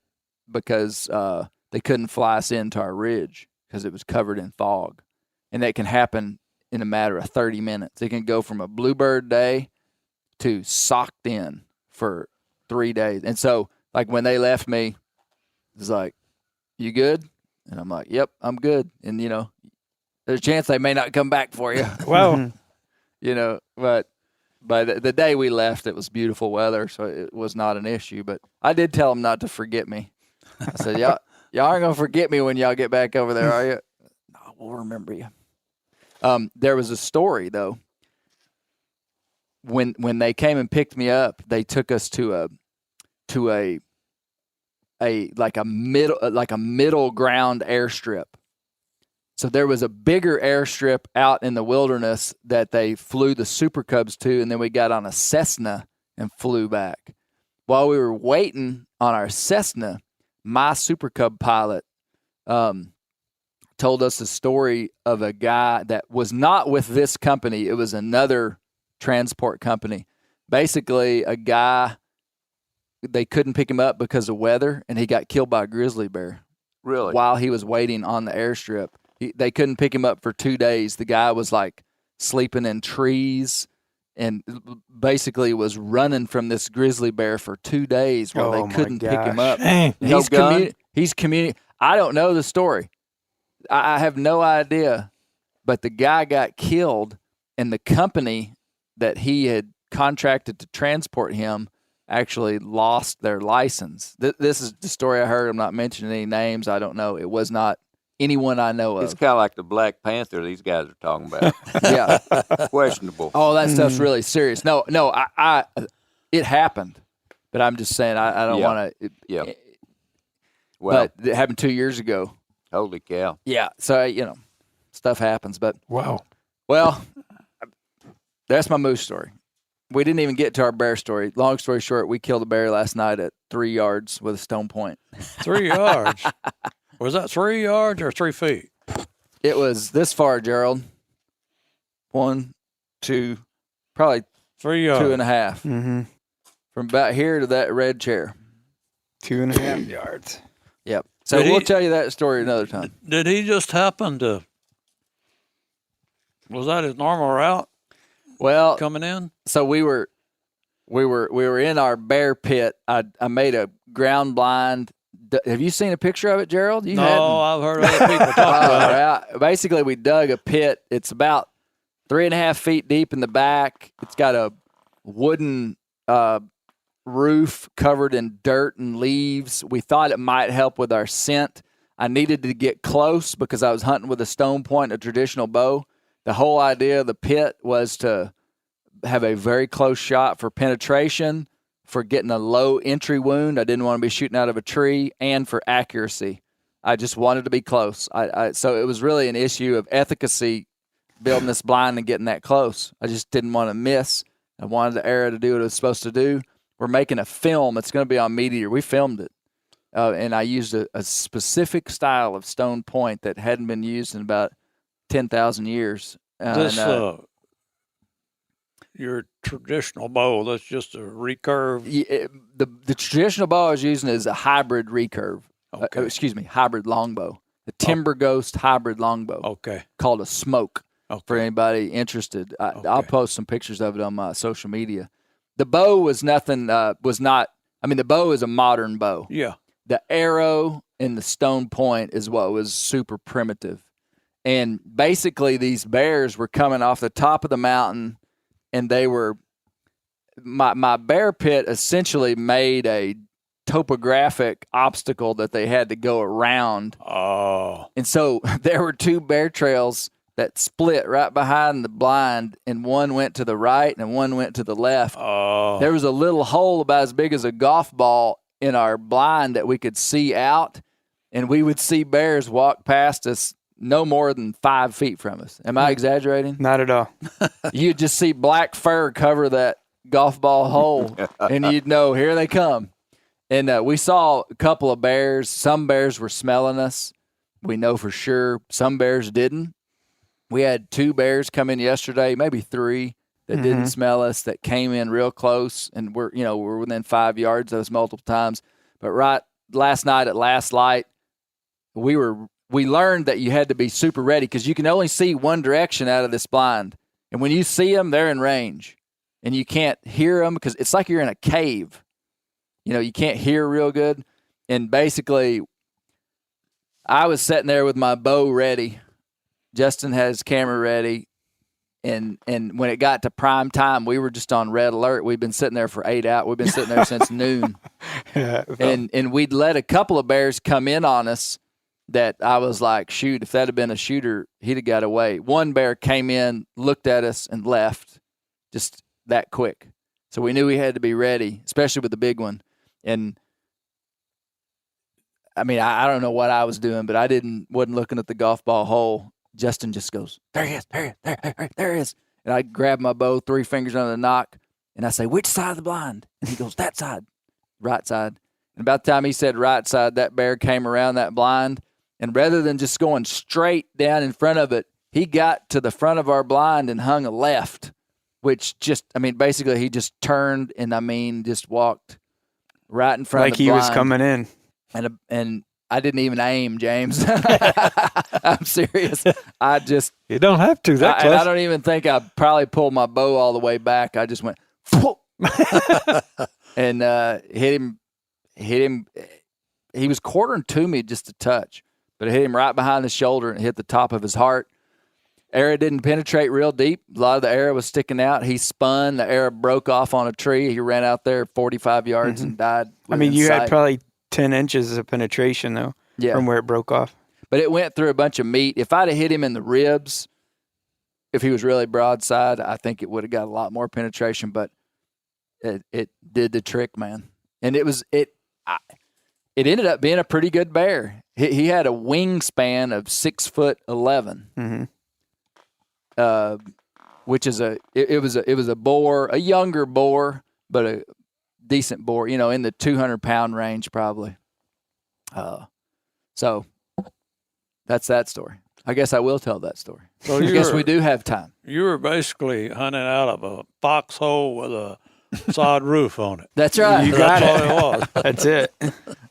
because they couldn't fly us into our ridge because it was covered in fog. And that can happen in a matter of 30 minutes. It can go from a bluebird day to socked in for 3 days. And so, like, when they left me, it was like, "You good?" And I'm like, yep, I'm good. And, there's a chance they may not come back for you. Well, But by the day we left, it was beautiful weather, so it was not an issue. But I did tell them not to forget me. I said, y'all aren't going to forget me when y'all get back over there, are you? No, we'll remember you. There was a story, though. When they came and picked me up, they took us to a middle ground airstrip. So there was a bigger airstrip out in the wilderness that they flew the Super Cubs to, and then we got on a Cessna and flew back. While we were waiting on our Cessna, my Super Cub pilot told us a story of a guy that was not with this company. It was another transport company. Basically, a guy, they couldn't pick him up because of weather, and he got killed by a grizzly bear. Really? While he was waiting on the airstrip. They couldn't pick him up for 2 days. The guy was like sleeping in trees and basically was running from this grizzly bear for 2 days while they couldn't pick him up. dang. He's community. I don't know the story. I have no idea. But the guy got killed, and the company that he had contracted to transport him actually lost their license. This is the story I heard. I'm not mentioning any names. I don't know. It was not anyone I know of. It's kind of like the Black Panther these guys are talking about. Yeah. Questionable. All that stuff's really serious. No, I it happened, but I'm just saying I don't want to. Yeah. Well, but it happened 2 years ago. holy cow. Yeah, so stuff happens. But Wow. well, that's my moose story. We didn't even get to our bear story. Long story short, we killed a bear last night at 3 yards with a stone point. 3 yards. Was that 3 yards or 3 feet? It was this far, Gerald. 1, 2, probably 3 yards. 2.5. Mm-hmm. From about here to that red chair. 2.5 yards. Yep. So Did we'll he- tell you that story another time. Did he just happen to? Was that his normal route Well, coming in? so we were in our bear pit. I made a ground blind. Have you seen a picture of it, Gerald? You No, hadn't. I've heard other people talk about it. Yeah. Basically, we dug a pit. It's about 3.5 feet deep in the back. It's got a wooden roof covered in dirt and leaves. We thought it might help with our scent. I needed to get close because I was hunting with a stone point, a traditional bow. The whole idea of the pit was to have a very close shot for penetration, for getting a low entry wound. I didn't want to be shooting out of a tree, and for accuracy. I just wanted to be close. So it was really an issue of efficacy building this blind and getting that close. I just didn't want to miss. I wanted the arrow to do what it was supposed to do. We're making a film. It's going to be on Meat Eater. We filmed it. And I used a specific style of stone point that hadn't been used in about 10,000 years. Your traditional bow, that's just a recurve. The traditional bow I was using is a hybrid recurve. Okay. Hybrid longbow. The Timber Ghost hybrid longbow. Okay. Called a smoke. Okay. For anybody interested. I'll Okay. post some pictures of it on my social media. The bow was nothing, the bow is a modern bow. Yeah. The arrow and the stone point is what was super primitive. And basically these bears were coming off the top of the mountain, and they were, my bear pit essentially made a topographic obstacle that they had to go around. Oh. And so there were 2 bear trails that split right behind the blind, and one went to the right and one went to the left. Oh. There was a little hole about as big as a golf ball in our blind that we could see out, and we would see bears walk past us no more than 5 feet from us. Am I exaggerating? Not at all. You'd just see black fur cover that golf ball hole, and you'd know, here they come. And we saw a couple of bears. Some bears were smelling us. We know for sure. Some bears didn't. We had 2 bears come in yesterday, maybe 3, that didn't smell us, that came in real close, and we're within 5 yards of us multiple times. But right last night at last light, we learned that you had to be super ready because you can only see one direction out of this blind. And when you see them, they're in range. And you can't hear them because it's like you're in a cave. You can't hear real good. And basically, I was sitting there with my bow ready. Justin had his camera ready. And when it got to prime time, we were just on red alert. We'd been sitting there for 8 hours. We've been sitting there since noon. And we'd let a couple of bears come in on us that I was like, shoot, if that had been a shooter, he'd have got away. One bear came in, looked at us, and left just that quick. So we knew we had to be ready, especially with the big one. And I mean, I don't know what I was doing, but wasn't looking at the golf ball hole. Justin just goes, there he is, there he is. And I grab my bow, 3 fingers under the nock, and I say, which side of the blind? And he goes, that side, right side. And about the time he said right side, that bear came around that blind, and rather than just going straight down in front of it, he got to the front of our blind and hung a left, which basically he just turned and, just walked right in front of the blind. Like he was coming in. And I didn't even aim, James. I'm serious. You don't have to. That close. And I don't even think I probably pulled my bow all the way back. I just went, and hit him. He was quartering to me just a touch, but it hit him right behind the shoulder and hit the top of his heart. Arrow didn't penetrate real deep. A lot of the arrow was sticking out. He spun. The arrow broke off on a tree. He ran out there 45 yards and died. You had probably 10 inches of penetration, though, from where it broke off. But it went through a bunch of meat. If I'd have hit him in the ribs, if he was really broadside, I think it would have got a lot more penetration. But it did the trick, man. And it ended up being a pretty good bear. He had a wingspan of 6'11", which is it was a boar, a younger boar, but a decent boar, in the 200-pound range probably. So that's that story. I guess I will tell that story. So I guess we do have time. You were basically hunting out of a foxhole with a sod roof on it. That's right. You got That's it. all it was. That's it.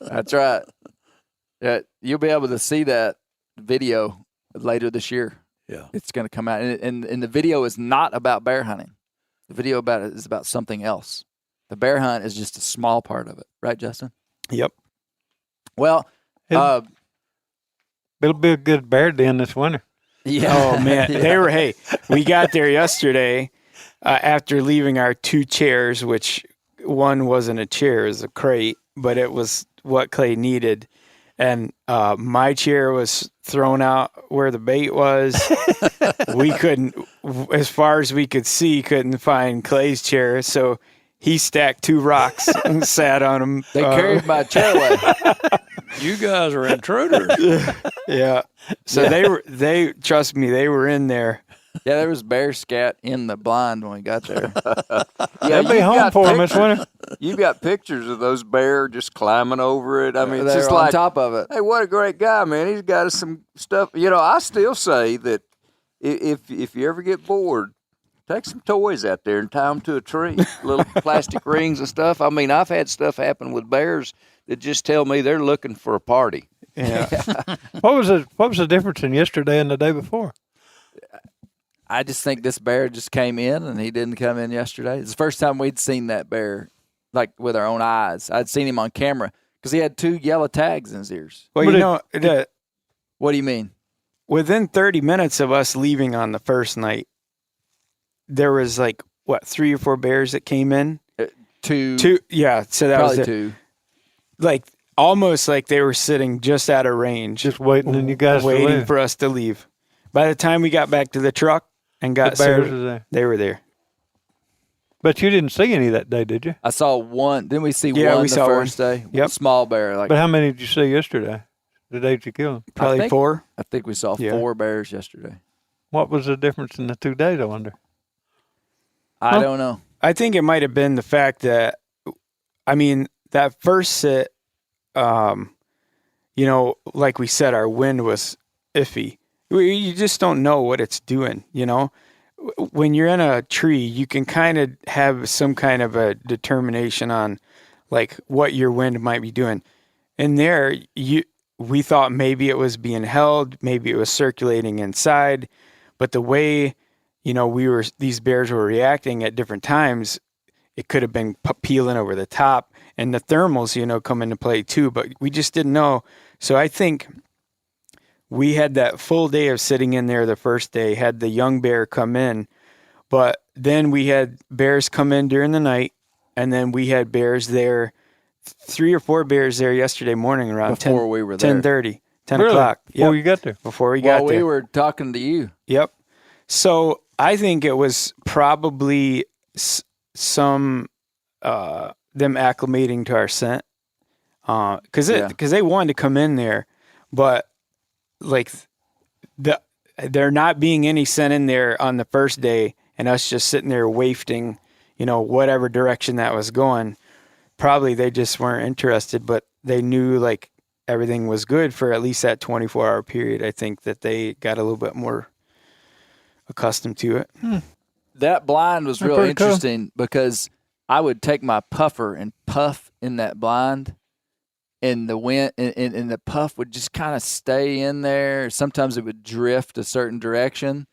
That's right. Yeah, you'll be able to see that video later this year. Yeah. It's going to come out. And the video is not about bear hunting. The video about it is about something else. The bear hunt is just a small part of it. Right, Justin? Yep. Well, It'll be a good bear den this winter. yeah. Oh, man. We got there yesterday after leaving our 2 chairs, which one wasn't a chair, it was a crate, but it was what Clay needed. And my chair was thrown out where the bait was. We couldn't, as far as we could see, couldn't find Clay's chair. So he stacked 2 rocks and sat on them. They carried my chair away. You guys are intruders. Yeah. So trust me, they were in there. Yeah, there was bear scat in the blind when we got there. They'll be home for him this winter. You've got pictures of those bear just climbing over it. I mean, it's They're just on like, top of it. hey, what a great guy, man. He's got us some stuff. I still say that if you ever get bored, take some toys out there and tie them to a tree, little plastic rings and stuff. I mean, I've had stuff happen with bears that just tell me they're looking for a party. Yeah. What was the difference in yesterday and the day before? I just think this bear just came in, and he didn't come in yesterday. It's the first time we'd seen that bear, like, with our own eyes. I'd seen him on camera because he had 2 yellow tags in his ears. Well, What do you mean? within 30 minutes of us leaving on the first night, there was 3 or 4 bears that came in. Two. Yeah. So that Probably was 2. Almost like they were sitting just out of range, Just waiting on you guys to waiting leave. for us to leave. By the time we got back to the truck and got The bears served, was there. they were there. But you didn't see any that day, did you? I saw one. Didn't we see Yeah, one we the saw first one. day? Yep. Small bear. But how many did you see yesterday? The day you killed them? Probably think- 4. I think we saw Yeah. 4 bears yesterday. What was the difference in the 2 days, I wonder? I don't know. I think it might have been the fact that, that first sit, like we said, our wind was iffy. You just don't know what it's doing, When you're in a tree, you can kind of have some kind of a determination on, what your wind might be doing. And there, we thought maybe it was being held, maybe it was circulating inside, but the way, these bears were reacting at different times, it could have been peeling over the top, and the thermals, come into play too, but we just didn't know. So I think we had that full day of sitting in there the first day, had the young bear come in, but then we had bears come in during the night, and then we had bears there, 3 or 4 bears there yesterday morning around Before we were there. 10:30, 10 Really? o'clock. Before you got there? Before we got there. we were talking to you. Yep. So I think it was probably some them acclimating to our scent, because they wanted to come in there, but like there not being any scent in there on the first day, and us just sitting there wafting, whatever direction that was going. Probably they just weren't interested, but they knew like everything was good for at least that 24-hour period. I think that they got a little bit more accustomed to it. That blind was That's really pretty cool. interesting because I would take my puffer and puff in that blind, and the wind and the puff would just kind of stay in there. Sometimes it would drift a certain direction,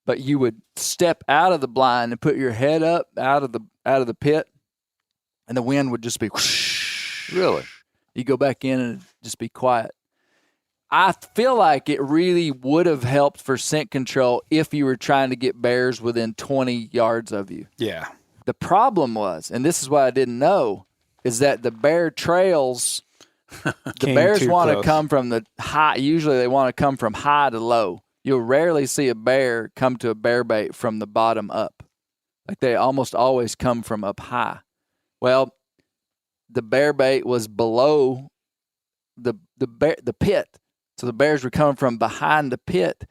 but you would step out of the blind and put your head up out of the pit, and the wind would just be whoosh. Really? You go back in and it'd just be quiet. I feel like it really would have helped for scent control if you were trying to get bears within 20 yards of you. Yeah. The problem was, and this is what I didn't know, is that the bear trails, the Came bears too want to close. come from the high. Usually they want to come from high to low. You'll rarely see a bear come to a bear bait from the bottom up. Like they almost always come from up high. Well, the bear bait was below the pit. So the bears were coming from behind the pit,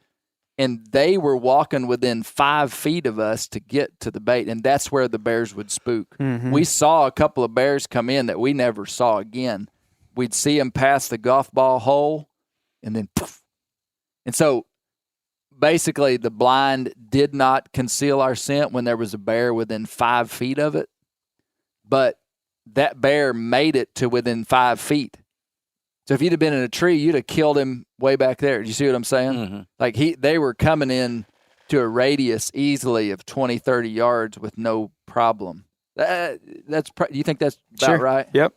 and they were walking within 5 feet of us to get to the bait, and that's where the bears would spook. Mm-hmm. We saw a couple of bears come in that we never saw again. We'd see them pass the golf ball hole, and then poof. And so basically the blind did not conceal our scent when there was a bear within 5 feet of it, but that bear made it to within 5 feet. So if you'd have been in a tree, you'd have killed him way back there. Do you see what I'm saying? Mm-hmm. Like they were coming in to a radius easily of 20, 30 yards with no problem. Do you think that's about Sure. right? Yep.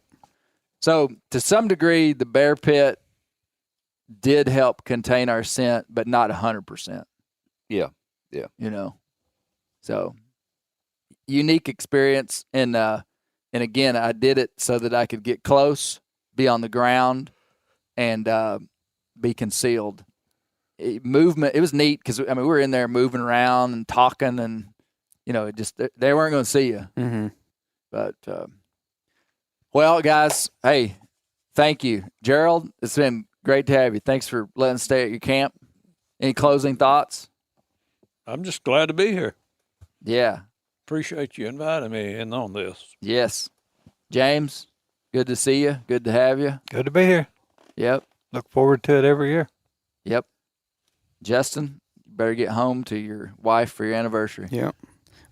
So to some degree, the bear pit did help contain our scent, but not 100%. Yeah. So unique experience, and again, I did it so that I could get close, be on the ground, and be concealed. Movement, it was neat because we were in there moving around and talking, and it just they weren't going to see you. Mm-hmm. But well, guys, hey, thank you, Gerald. It's been great to have you. Thanks for letting us stay at your camp. Any closing thoughts? I'm just glad to be here. Yeah. Appreciate you inviting me in on this. Yes. James, good to see you. Good to have you. Good to be here. Yep. Look forward to it every year. Yep. Justin, you better get home to your wife for your anniversary. Yep.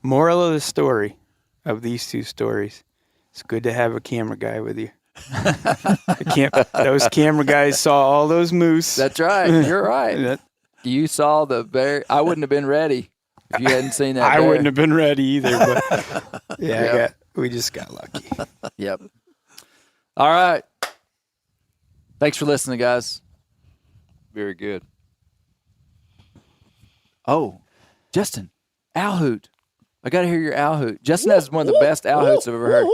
Moral of the story of these two stories: it's good to have a camera guy with you. Those camera guys saw all those moose. That's right. You're right. You saw the bear. I wouldn't have been ready if you hadn't seen that I bear. wouldn't have been ready either. But Yep. we just got lucky. Yep. All right. Thanks for listening, guys. Very good. Oh, Justin, owl hoot. I got to hear your owl hoot. Justin has one of the best owl hoots I've ever heard.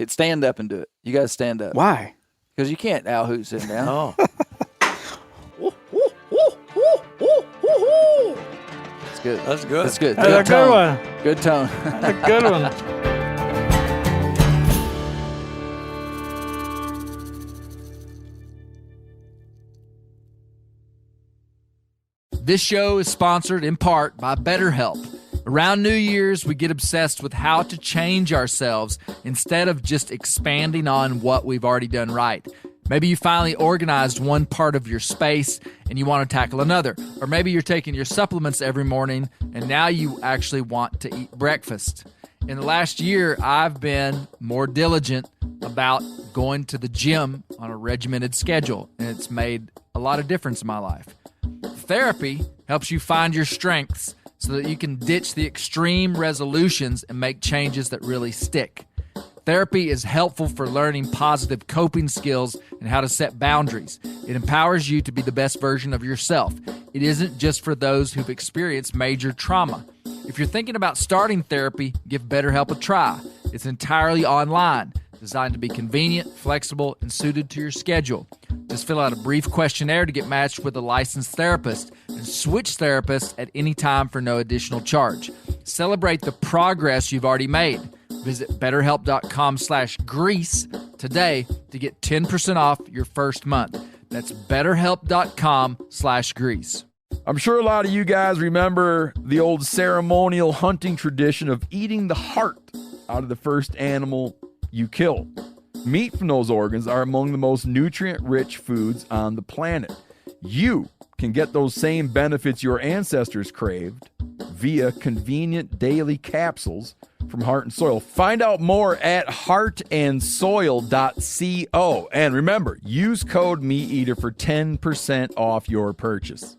Stand up and do it. You got to stand up. Why? Because you can't owl hoot sitting down. Oh. It's good. That's good. That's good. That's a good tone. one. Good tone. That's a good one. This show is sponsored in part by BetterHelp. Around New Year's, we get obsessed with how to change ourselves instead of just expanding on what we've already done right. Maybe you finally organized one part of your space and you want to tackle another. Or maybe you're taking your supplements every morning and now you actually want to eat breakfast. In the last year, I've been more diligent about going to the gym on a regimented schedule, and it's made a lot of difference in my life. Therapy helps you find your strengths so that you can ditch the extreme resolutions and make changes that really stick. Therapy is helpful for learning positive coping skills and how to set boundaries. It empowers you to be the best version of yourself. It isn't just for those who've experienced major trauma. If you're thinking about starting therapy, give BetterHelp a try. It's entirely online, designed to be convenient, flexible, and suited to your schedule. Just fill out a brief questionnaire to get matched with a licensed therapist and switch therapists at any time for no additional charge. Celebrate the progress you've already made. Visit BetterHelp.com/Grease today to get 10% off your first month. That's BetterHelp.com/Grease. I'm sure a lot of you guys remember the old ceremonial hunting tradition of eating the heart out of the first animal you kill. Meat from those organs are among the most nutrient-rich foods on the planet. You can get those same benefits your ancestors craved via convenient daily capsules from Heart and Soil. Find out more at heartandsoil.co. And remember, use code MeatEater for 10% off your purchase.